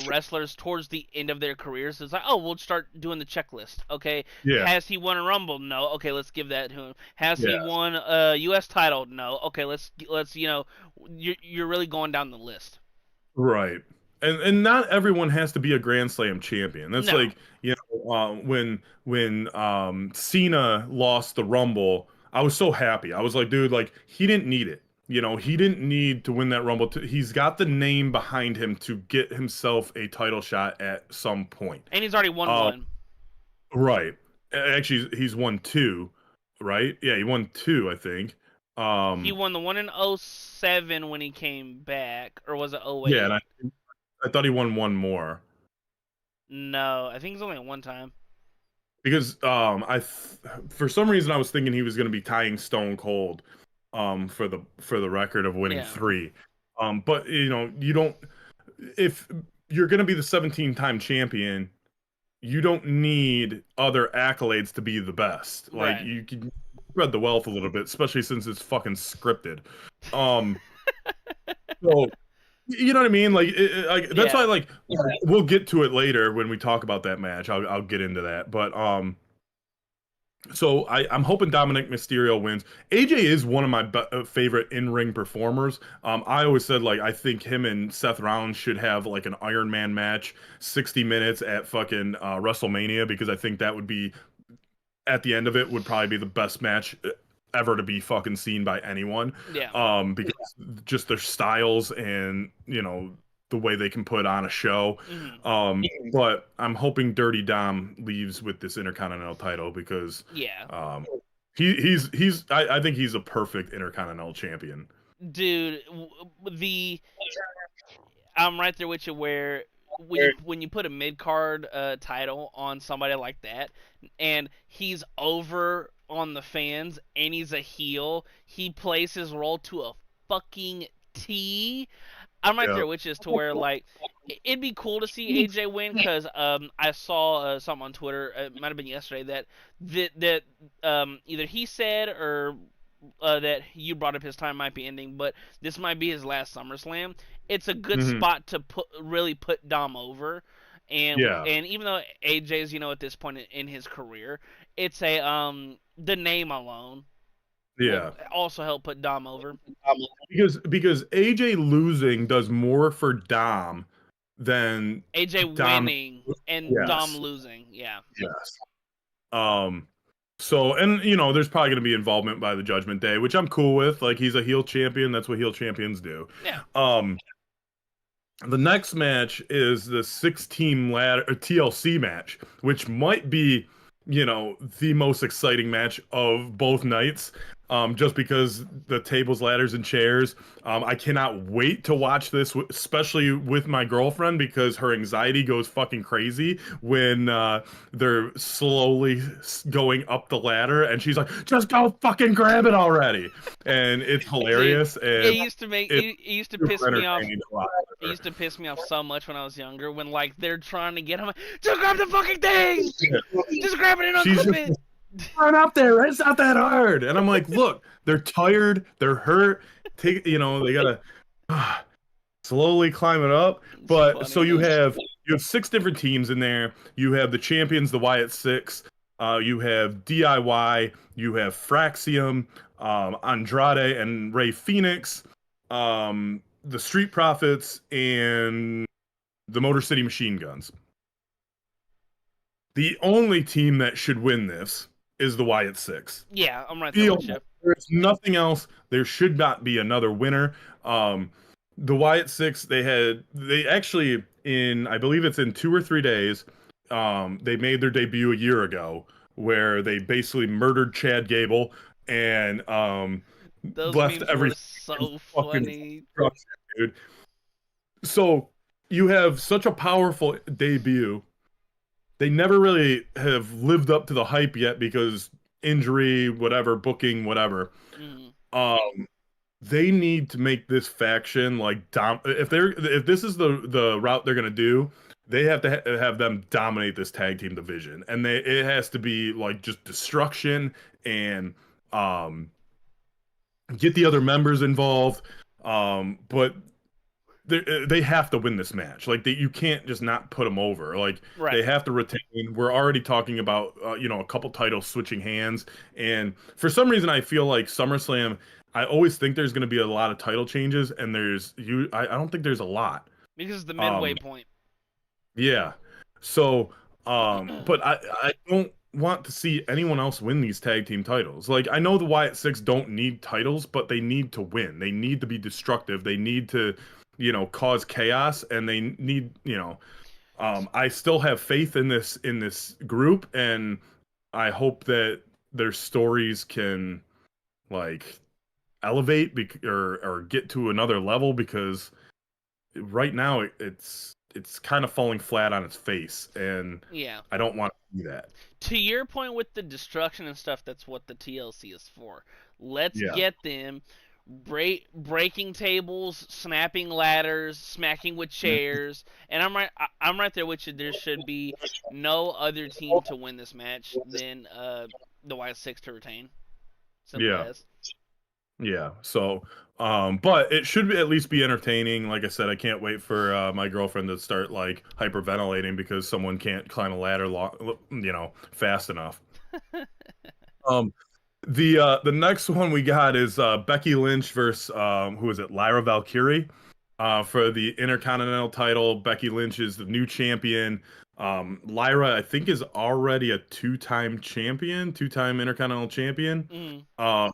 wrestlers towards the end of their careers, it's like, oh, we'll start doing the checklist. Okay, has he won a Rumble? No. Okay, let's give that to him. Has he won a U.S. title? No. Okay, let's you're really going down the list. Right. And not everyone has to be a Grand Slam champion. That's like, when Cena lost the Rumble, I was so happy. I was like, dude, like, he didn't need it. He didn't need to win that Rumble. He's got the name behind him to get himself a title shot at some point. And he's already won one. Right. Actually, he's won two, right? Yeah, he won two, I think. He won the one in 2007 when he came back, or was it 2008? Yeah, and I thought he won one more. No, I think it's only at one time. because for some reason I was thinking he was going to be tying Stone Cold for the record of winning Yeah. 3. But you know, you don't, if you're going to be the 17-time champion, you don't need other accolades to be the best. Like Right. you can spread the wealth a little bit, especially since it's fucking scripted. Um so you know what I mean? Like, like that's why, Yeah. like, we'll get to it later when we talk about that match. I'll get into that, but so I'm hoping Dominic Mysterio wins. AJ is one of my favorite in-ring performers. I always said like I think him and Seth Rollins should have like an Iron Man match, 60 minutes at fucking WrestleMania, because I think that would be, at the end of it, would probably be the best match ever to be fucking seen by anyone. Yeah. Because just their styles and, you know, the way they can put on a show. Hmm. But I'm hoping Dirty Dom leaves with this Intercontinental title because Yeah. I think he's a perfect Intercontinental champion. Dude, the I'm right there with you where when you put a mid card title on somebody like that, and he's over on the fans and he's a heel, he plays his role to a fucking T. I'm right Yeah. there with you as to where like it'd be cool to see AJ win because I saw something on Twitter, it might have been yesterday, that either he said or that you brought up his time might be ending, but this might be his last SummerSlam. It's a good Hmm. spot to really put Dom over, Yeah. and even though AJ's at this point in his career, it's a the name alone will Yeah. also help put Dom over. Because AJ losing does more for Dom than AJ Dom. winning and Dom Yes. losing, yeah, Yes. Um, so, and you know, there's probably going to be involvement by the Judgment Day, which I'm cool with. Like, he's a heel champion. That's what heel champions do. yeah, Um, the next match is the 6-team ladder TLC match, which might be, you know, the most exciting match of both nights. Just because the tables, ladders, and chairs. I cannot wait to watch this, especially with my girlfriend, because her anxiety goes fucking crazy when they're slowly going up the ladder, and she's like, "Just go fucking grab it already!" And it's dude. hilarious, It and used to make it's it used to super piss me off. entertaining to watch It her. used to piss me off so much when I was younger when like they're trying to get him. Just grab the fucking thing. Just grab it and She's unclip just it. run up there. It's not that hard. And I'm like, look, they're tired. They're hurt. Take, you know, they gotta slowly climb it up. It's But so funny though. you have 6 different teams in there. You have the champions, the Wyatt Six. You have DIY. You have Fraxium, Andrade, and Ray Phoenix. The Street Profits and the Motor City Machine Guns. The only team that should win this is the Wyatt Six. Yeah, I'm right there with you. There's nothing else. There should not be another winner. The Wyatt Six, they actually, in, I believe it's in 2 or 3 days, they made their debut a year ago, where they basically murdered Chad Gable and Those left memes every were so fucking funny. destruction, dude. So you have such a powerful debut. They never really have lived up to the hype yet because injury, whatever, booking, whatever. Mm. Um, they need to make this faction like if this is the route they're gonna do, they have to have them dominate this tag team division, and it has to be like just destruction and um get the other members involved. But they have to win this match. Like you can't just not put them over. Like they Right. have to retain. We're already talking about you know, a couple titles switching hands, and for some reason I feel like SummerSlam. I always think there's going to be a lot of title changes, and I don't think there's a lot. Because the midway Um, point. yeah. So, but I don't want to see anyone else win these tag team titles. Like I know the Wyatt Six don't need titles, but they need to win. They need to be destructive. They need to, you know, cause chaos, and they need, you know, I still have faith in this group, and I hope that their stories can like elevate or get to another level, because right now it's kind of falling flat on its face, and Yeah. I don't want to see that. To your point with the destruction and stuff, that's what the TLC is for. Let's Yeah. get them breaking tables, snapping ladders, smacking with chairs, and I'm right there with you. There should be no other team to win this match than the White Six to retain. Simple Yeah. as. Yeah. So, but it should at least be entertaining. Like I said, I can't wait for my girlfriend to start like hyperventilating because someone can't climb a ladder, fast enough. Um, the next one we got is Becky Lynch versus who is it? Lyra Valkyrie. For the Intercontinental title, Becky Lynch is the new champion. Lyra, I think, is already a two-time champion, two-time Intercontinental champion. Mm.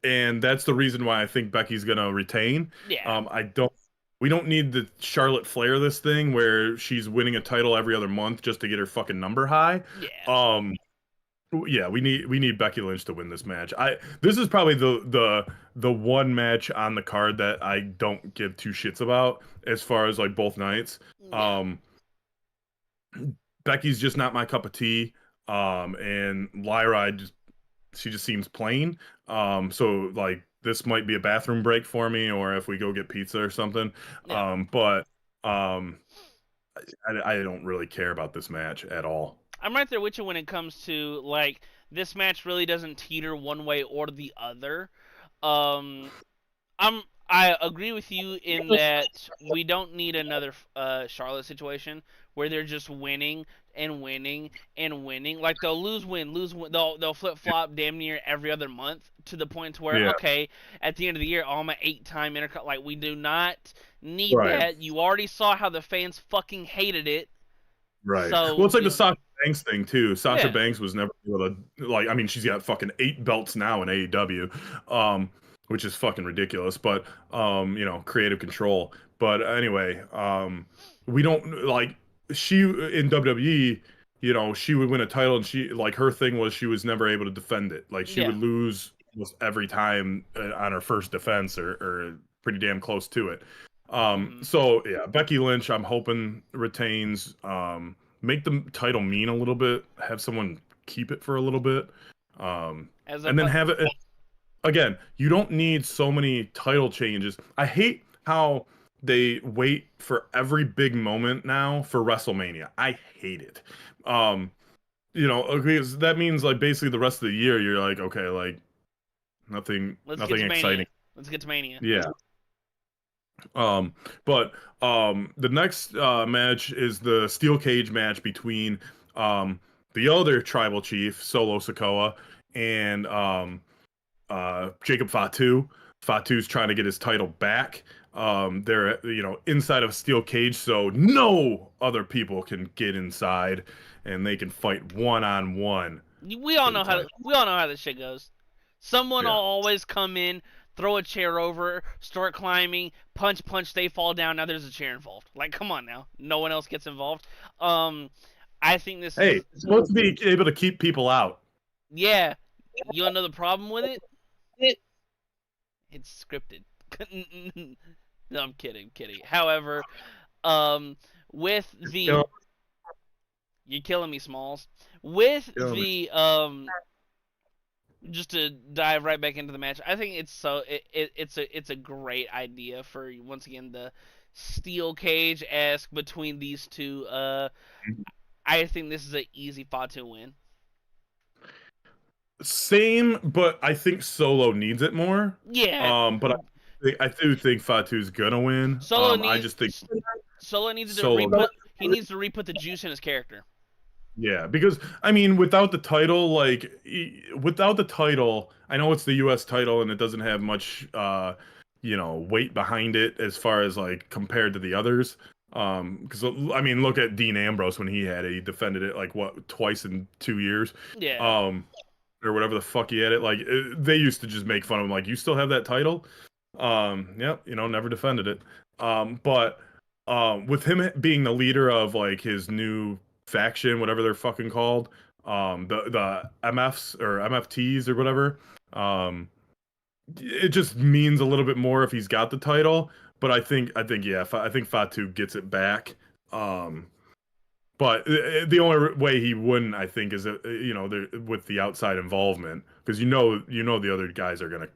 And that's the reason why I think Becky's gonna retain. Yeah. We don't need the Charlotte Flair this thing where she's winning a title every other month just to get her fucking number high. Yeah. Yeah, we need Becky Lynch to win this match. This is probably the one match on the card that I don't give two shits about as far as like both nights. Yeah. Becky's just not my cup of tea. And Lyra, she just seems plain. So like this might be a bathroom break for me, or if we go get pizza or something. Yeah. But I don't really care about this match at all. I'm right there with you when it comes to like this match really doesn't teeter one way or the other. I agree with you in that we don't need another Charlotte situation where they're just winning and winning and winning. Like they'll lose win. They'll flip flop damn near every other month to the point where Yeah. okay, at the end of the year, I'm an 8-time intercut. Like we do not need Right. that. You already saw how the fans fucking hated it. Right. So, well, it's like the Sasha Banks thing too. Sasha Yeah. Banks was never able to I mean, she's got fucking 8 belts now in AEW, which is fucking ridiculous. But creative control. But anyway, we don't like she in WWE. She would win a title, and she like her thing was she was never able to defend it. Like she Yeah. would lose almost every time on her first defense, or pretty damn close to it. So yeah, Becky Lynch, I'm hoping retains. Make the title mean a little bit. Have someone keep it for a little bit. And then have it again. You don't need so many title changes. I hate how they wait for every big moment now for WrestleMania. I hate it. Because that means like basically the rest of the year you're like, okay, like nothing exciting. Let's get to Mania. Yeah. But the next match is the steel cage match between the other tribal chief, Solo Sikoa, and Jacob Fatu. Fatu's trying to get his title back. They're inside of a steel cage, so no other people can get inside, and they can fight one-on-one. We all know how this shit goes. Someone will always come in, throw a chair over, start climbing, punch, they fall down. Now there's a chair involved. Like, come on now. No one else gets involved. I think this is... it's supposed to be able to keep people out. Yeah. You know the problem with it? It's scripted. No, I'm kidding. However, with the... You're killing me, Smalls. With the... Just to dive right back into the match, I think it's a great idea for once again the steel cage-esque between these two. I think this is an easy Fatu win. Same, but I think Solo needs it more. Yeah. But I do think Fatu's gonna win. Solo I just think Solo needs to he needs to re-put the juice in his character. Yeah, because I mean, without the title, I know it's the U.S. title and it doesn't have much, weight behind it as far as like compared to the others. Because I mean, look at Dean Ambrose when he had it; he defended it like twice in 2 years. Yeah. Or whatever the fuck he had it. Like they used to just make fun of him, like, you still have that title? Yep, never defended it. But with him being the leader of like his new faction, whatever they're fucking called, the MFs or MFTs or whatever, it just means a little bit more if he's got the title. but I think yeah, I think Fatu gets it back. Um, but the only way he wouldn't, I think, is with the outside involvement, because the other guys are gonna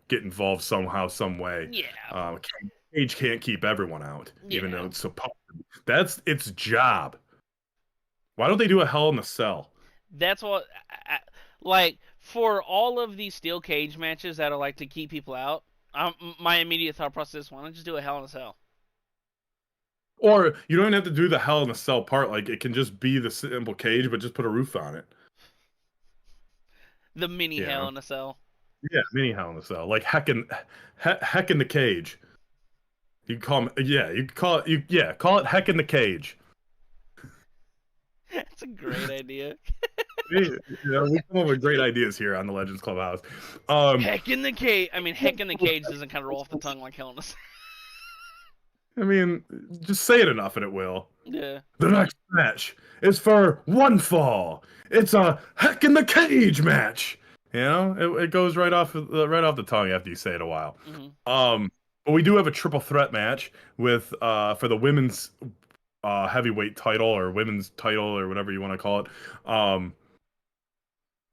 get involved somehow, some way. Yeah. Cage can't keep everyone out, even though Yeah. it's supposed to be. That's its job. Why don't they do a Hell in a Cell? That's what like for all of these steel cage matches that are like to keep people out. My immediate thought process is, why don't just do a Hell in a Cell? Or you don't even have to do the Hell in a Cell part. Like it can just be the simple cage, but just put a roof on it. The mini Hell Yeah, in a Cell. yeah, mini Hell in a Cell, like heck in the cage. You can call 'em- yeah, you can call it call it heck in the cage. That's a great idea. We come up with great ideas here on the Legends Clubhouse. Um, Heck in the cage. I mean, heck in the cage doesn't kind of roll off the tongue like Hell in a Cell. I mean, just say it enough and it will. Yeah. The next match is for one fall. It's a heck in the cage match. It goes right off the tongue after you say it a while. But we do have a triple threat match with for the women's heavyweight title, or women's title, or whatever you want to call it.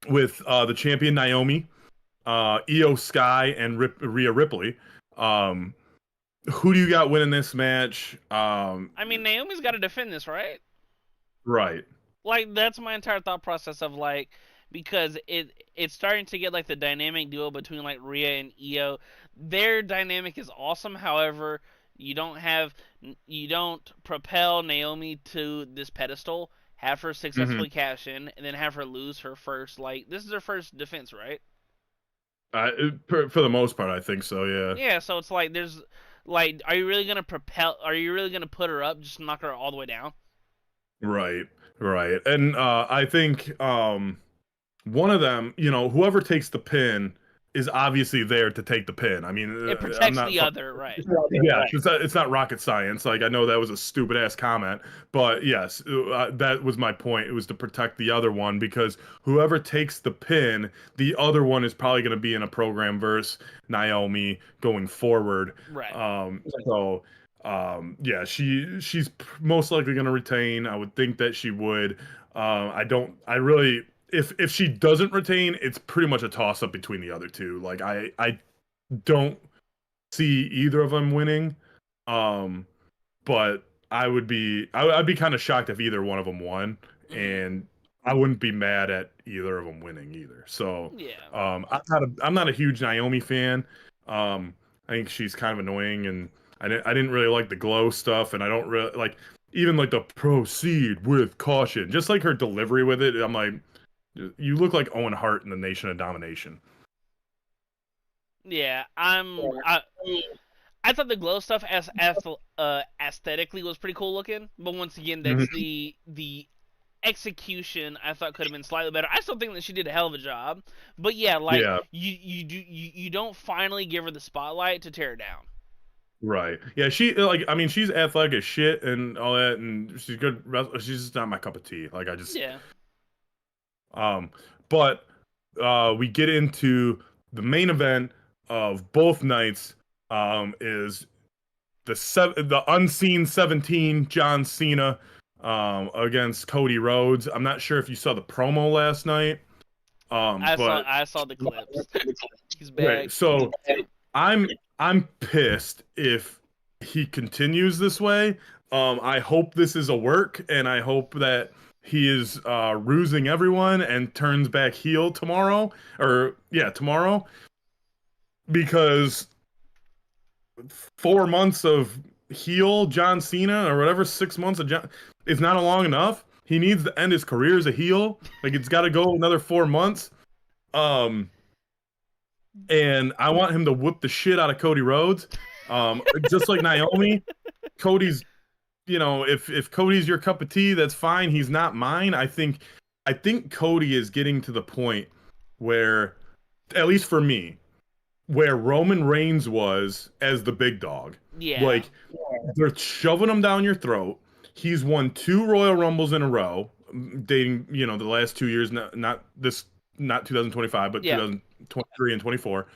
With the champion Naomi, Io Sky, and Rhea Ripley. Who do you got winning this match? I mean, Naomi's got to defend this, right? Right. Like, that's my entire thought process of, like, because it's starting to get, like, the dynamic duo between, like, Rhea and Io. Their dynamic is awesome. However, you don't propel Naomi to this pedestal, have her successfully cash in, and then have her lose her first, like, this is her first defense, right? For the most part, I think so. Yeah. Yeah, so it's like there's like, are you really gonna put her up, just knock her all the way down? Right. Right. And I think one of them, whoever takes the pin is obviously there to take the pin. I mean, It protects the other, right? Yeah, it's not rocket science. Like, I know that was a stupid ass comment, but yes, that was my point. It was to protect the other one, because whoever takes the pin, the other one is probably going to be in a program versus Naomi going forward. Right. So yeah, she's most likely going to retain. I would think that she would. I really, if she doesn't retain, it's pretty much a toss up between the other two. Like, I don't see either of them winning. But I'd be kind of shocked if either one of them won, and I wouldn't be mad at either of them winning either. So yeah, I'm not a huge Naomi fan. I think she's kind of annoying, and I didn't really like the glow stuff, and I don't really like even like the proceed with caution. Just like her delivery with it, I'm like, you look like Owen Hart in the Nation of Domination. Yeah, I thought the glow stuff as aesthetically was pretty cool looking, but once again, that's the execution I thought could have been slightly better. I still think that she did a hell of a job, but yeah, like you don't finally give her the spotlight to tear her down. Right. Yeah, I mean, she's athletic as shit and all that, and she's good. She's just not my cup of tea. Like, I just Yeah. But we get into the main event of both nights. Is the Unseen 17, John Cena, against Cody Rhodes. I'm not sure if you saw the promo last night. I saw the clips. He's back. Right, so I'm pissed if he continues this way. I hope this is a work, and I hope that he is rusing everyone and turns back heel tomorrow. Tomorrow. Because 4 months of heel John Cena, or whatever, 6 months of John, is not long enough. He needs to end his career as a heel. Like, it's got to go another 4 months. And I want him to whip the shit out of Cody Rhodes. Just like Naomi. Cody's, if Cody's your cup of tea, that's fine. He's not mine. I think Cody is getting to the point where, at least for me, where Roman Reigns was as the big dog. Yeah. Like, they're shoving him down your throat. He's won 2 Royal Rumbles in a row, dating, the last 2 years, not 2025, but 2023 and 24.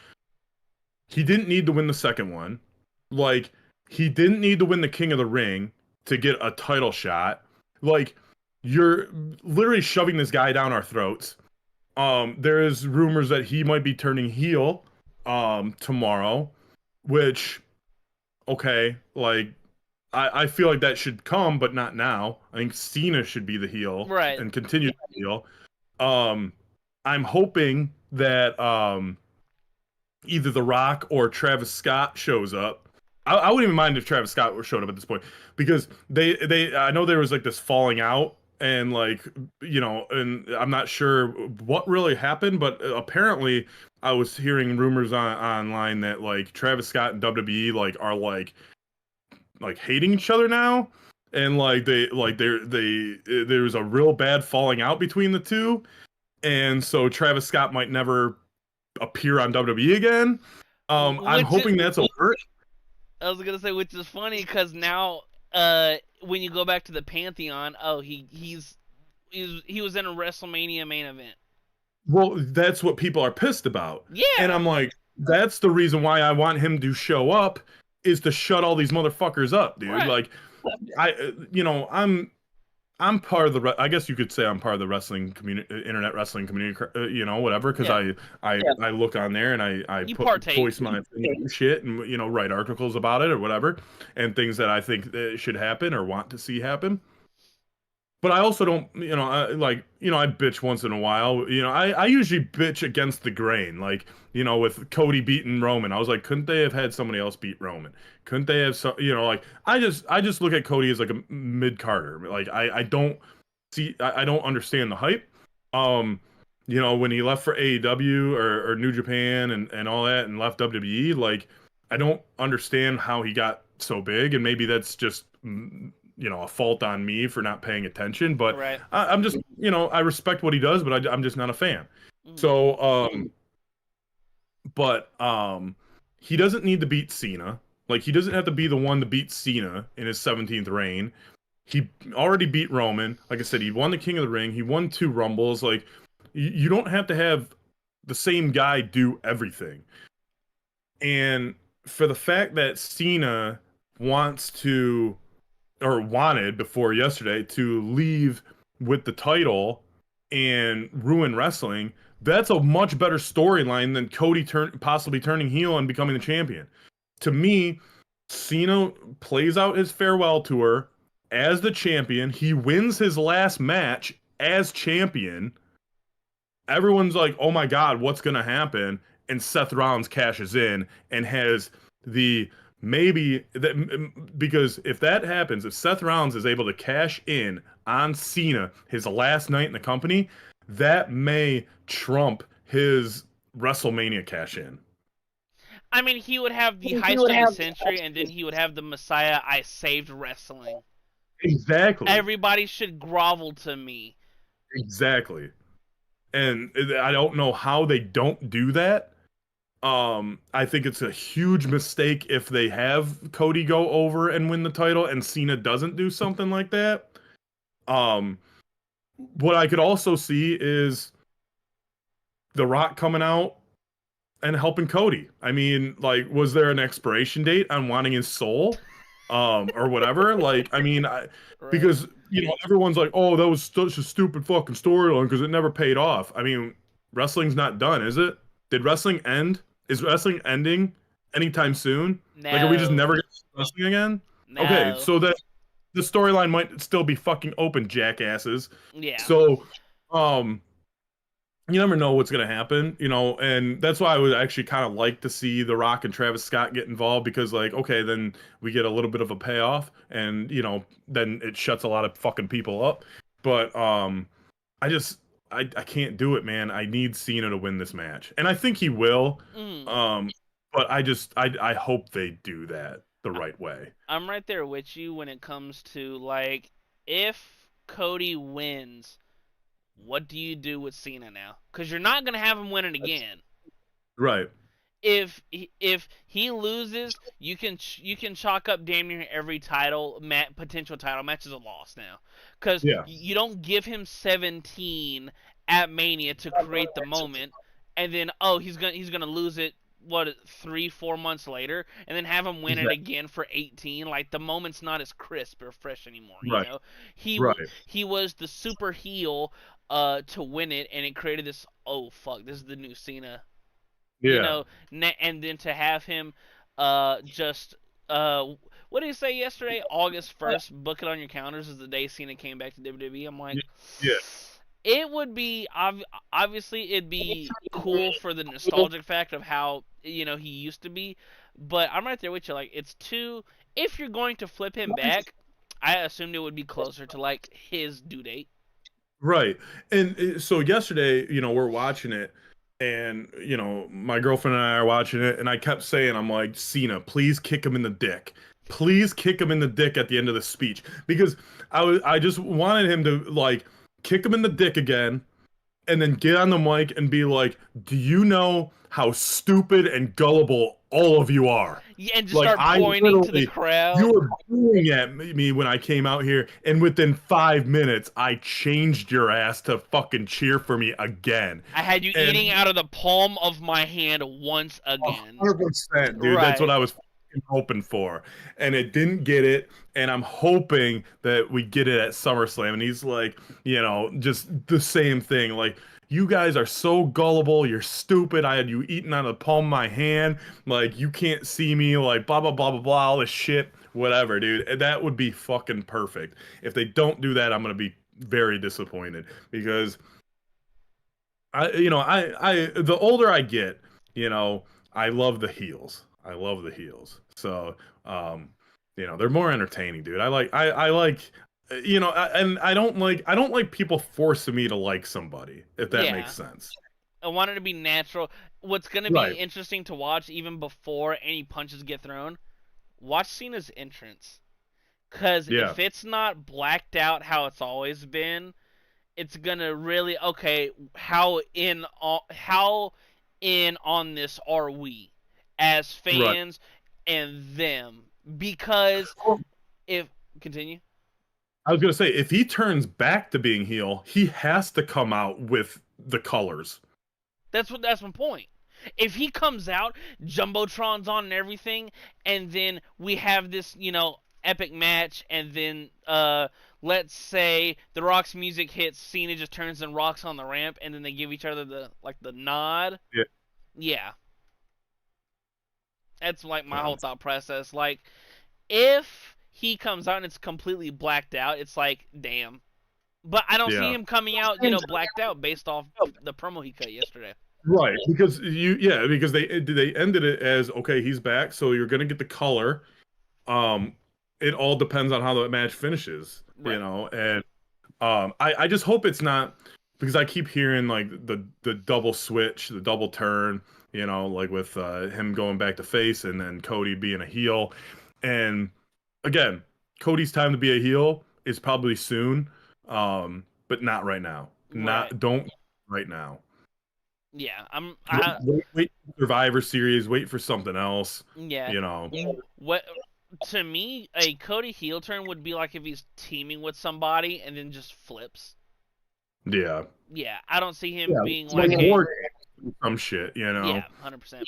He didn't need to win the second one. Like, He didn't need to win the King of the Ring to get a title shot. Like, you're literally shoving this guy down our throats. There is rumors that he might be turning heel tomorrow, which, okay, like, I feel like that should come, but not now. I think Cena should be the heel Right. and continue to be the heel. I'm hoping that either The Rock or Travis Scott shows up. I wouldn't even mind if Travis Scott showed up at this point, because they I know there was like this falling out, and like, and I'm not sure what really happened, but apparently I was hearing rumors online that like Travis Scott and WWE like are like hating each other now, and like there was a real bad falling out between the two, and so Travis Scott might never appear on WWE again. I'm hoping that's a work. I was gonna say, which is funny because now, when you go back to the Pantheon, he was in a WrestleMania main event. Well, that's what people are pissed about. Yeah. And I'm like, that's the reason why I want him to show up, is to shut all these motherfuckers up, dude. Right. Like, I'm part of the. I guess you could say I'm part of the wrestling community, internet wrestling community. Whatever, because I look on there and I voice my shit and write articles about it or whatever, and things that I think should happen or want to see happen. But I also don't, I bitch once in a while. I usually bitch against the grain, like, with Cody beating Roman. I was like, couldn't they have had somebody else beat Roman? Couldn't they have like, I just look at Cody as like a mid-carder. Like, I don't understand the hype. When he left for AEW or New Japan and all that and left WWE, like, I don't understand how he got so big, and maybe that's just a fault on me for not paying attention, but right. I'm just, I respect what he does, but I'm just not a fan. Mm-hmm. So, he doesn't need to beat Cena. Like, he doesn't have to be the one to beat Cena in his 17th reign. He already beat Roman. Like I said, he won the King of the Ring. He won 2 Rumbles. Like, you don't have to have the same guy do everything. And for the fact that Cena wanted before yesterday to leave with the title and ruin wrestling, that's a much better storyline than Cody possibly turning heel and becoming the champion. To me, Cena plays out his farewell tour as the champion. He wins his last match as champion. Everyone's like, oh my God, what's going to happen? And Seth Rollins cashes in and has because if that happens, if Seth Rollins is able to cash in on Cena his last night in the company, that may trump his WrestleMania cash in. I mean, he would have the Heist of the Century, and then he would have the Messiah, I saved wrestling. Exactly. Everybody should grovel to me. Exactly. And I don't know how they don't do that. I think it's a huge mistake if they have Cody go over and win the title and Cena doesn't do something like that. What I could also see is The Rock coming out and helping Cody. I mean, like, was there an expiration date on wanting his soul? Or whatever? Like, I mean, because, everyone's like, oh, that was such a stupid fucking storyline because it never paid off. I mean, wrestling's not done, is it? Did wrestling end? Is wrestling ending anytime soon? No. Like, are we just never going to see wrestling again? No. Okay, so that the storyline might still be fucking open, jackasses. Yeah. So, you never know what's going to happen, and that's why I would actually kind of like to see The Rock and Travis Scott get involved, because, like, okay, then we get a little bit of a payoff, and, then it shuts a lot of fucking people up. But, I can't do it, man. I need Cena to win this match, and I think he will. But I hope they do that the right way. I'm right there with you when it comes to, like, if Cody wins, what do you do with Cena now? Because you're not gonna have him win it again. Right. If he loses, you can chalk up damn near every potential title match as a loss now, because you don't give him 17 at Mania to create the moment, and then he's gonna lose it 3-4 months later, and then have him win it Exactly. again for 18. Like the moment's not as crisp or fresh anymore. Right. Right. He was the super heel to win it, and it created this. Oh fuck, this is the new Cena. Yeah. And then to have him just what did he say yesterday? August 1st, book it on your calendars as the day Cena came back to WWE. I'm like, Yeah. it would be obviously it'd be cool for the nostalgic fact of how he used to be, but I'm right there with you. Like it's too. If you're going to flip him back, I assumed it would be closer to like his due date. Right. And so yesterday, we're watching it, and my girlfriend and I are watching it, and I kept saying, I'm like, Cena, please kick him in the dick. Please kick him in the dick at the end of the speech, because I just wanted him to like kick him in the dick again, and then get on the mic and be like, do you know how stupid and gullible all of you are? Yeah, and just Like, start pointing to the crowd. You were booing at me when I came out here, and within 5 minutes, I changed your ass to fucking cheer for me again. I had you eating out of the palm of my hand once again. 100%, dude. Right. That's what I was hoping for, and it didn't get it. And I'm hoping that we get it at SummerSlam. And he's like, just the same thing. Like, you guys are so gullible. You're stupid. I had you eating on the palm of my hand. Like, you can't see me. Like, blah, blah, blah, blah, blah, all this shit. Whatever, dude. And that would be fucking perfect. If they don't do that, I'm going to be very disappointed, because the older I get, I love the heels. I love the heels. So, they're more entertaining, dude. I like, and I don't like people forcing me to like somebody, if that makes sense. I want it to be natural. What's going to be interesting to watch, even before any punches get thrown, watch Cena's entrance. Because if it's not blacked out how it's always been, it's going to really, how in on this are we as fans and them? Because continue. I was gonna say, if he turns back to being heel, he has to come out with the colors. That's my point. If he comes out, Jumbotron's on and everything, and then we have this, epic match, and then let's say The Rock's music hits, Cena just turns and rocks on the ramp, and then they give each other the nod. Yeah. Yeah. That's like my whole thought process. Like, if he comes out and it's completely blacked out, it's like, damn. But I don't see him coming out, blacked out based off the promo he cut yesterday. Right, because they ended it as, okay, he's back, so you're gonna get the color. It all depends on how the match finishes, and I just hope it's not, because I keep hearing like the double switch, the double turn, like with him going back to face and then Cody being a heel. And again, Cody's time to be a heel is probably soon, but not right now. Don't right now. Yeah, wait for Survivor Series. Wait for something else. Yeah, what to me, a Cody heel turn would be like if he's teaming with somebody and then just flips. Yeah. Yeah, I don't see him being like some shit, Yeah, 100%.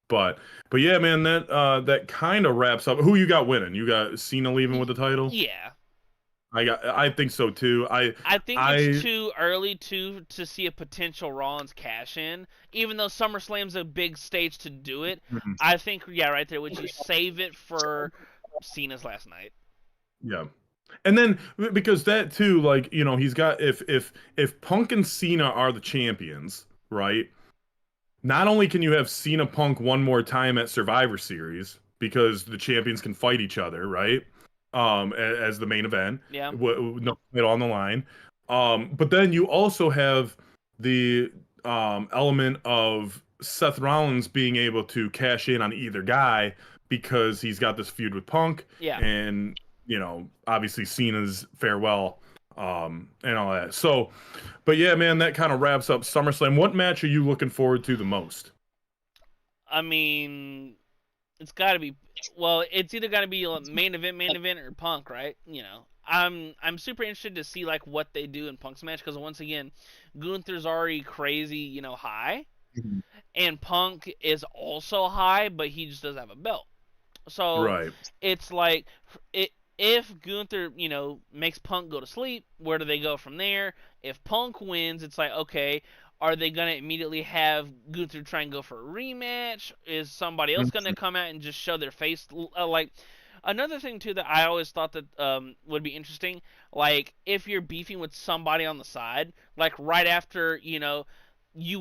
But yeah, man, that kind of wraps up. Who you got winning? You got Cena leaving with the title? Yeah. I think so too. I think it's too early to see a potential Rollins cash in, even though SummerSlam's a big stage to do it. Mm-hmm. I think right there, would you save it for Cena's last night? Yeah. And then because that too, like, he's got, if Punk and Cena are the champions, right? Not only can you have Cena Punk one more time at Survivor Series, because the champions can fight each other, right? As the main event, no on the line. But then you also have the element of Seth Rollins being able to cash in on either guy, because he's got this feud with Punk, and obviously Cena's farewell, and all that. So, but yeah, man, that kind of wraps up SummerSlam. What match are you looking forward to the most? I mean, it's got to be. Well, it's either got to be main event, or Punk, right? I'm super interested to see like what they do in Punk's match, because once again, Gunther's already crazy, high. Mhm. and Punk is also high, but he just doesn't have a belt. So Right. it's like if Gunther, makes Punk go to sleep, where do they go from there? If Punk wins, it's like, okay, are they gonna immediately have Gunther try and go for a rematch? Is somebody else gonna come out and just show their face? Like another thing too that I always thought that would be interesting, like if you're beefing with somebody on the side, like right after you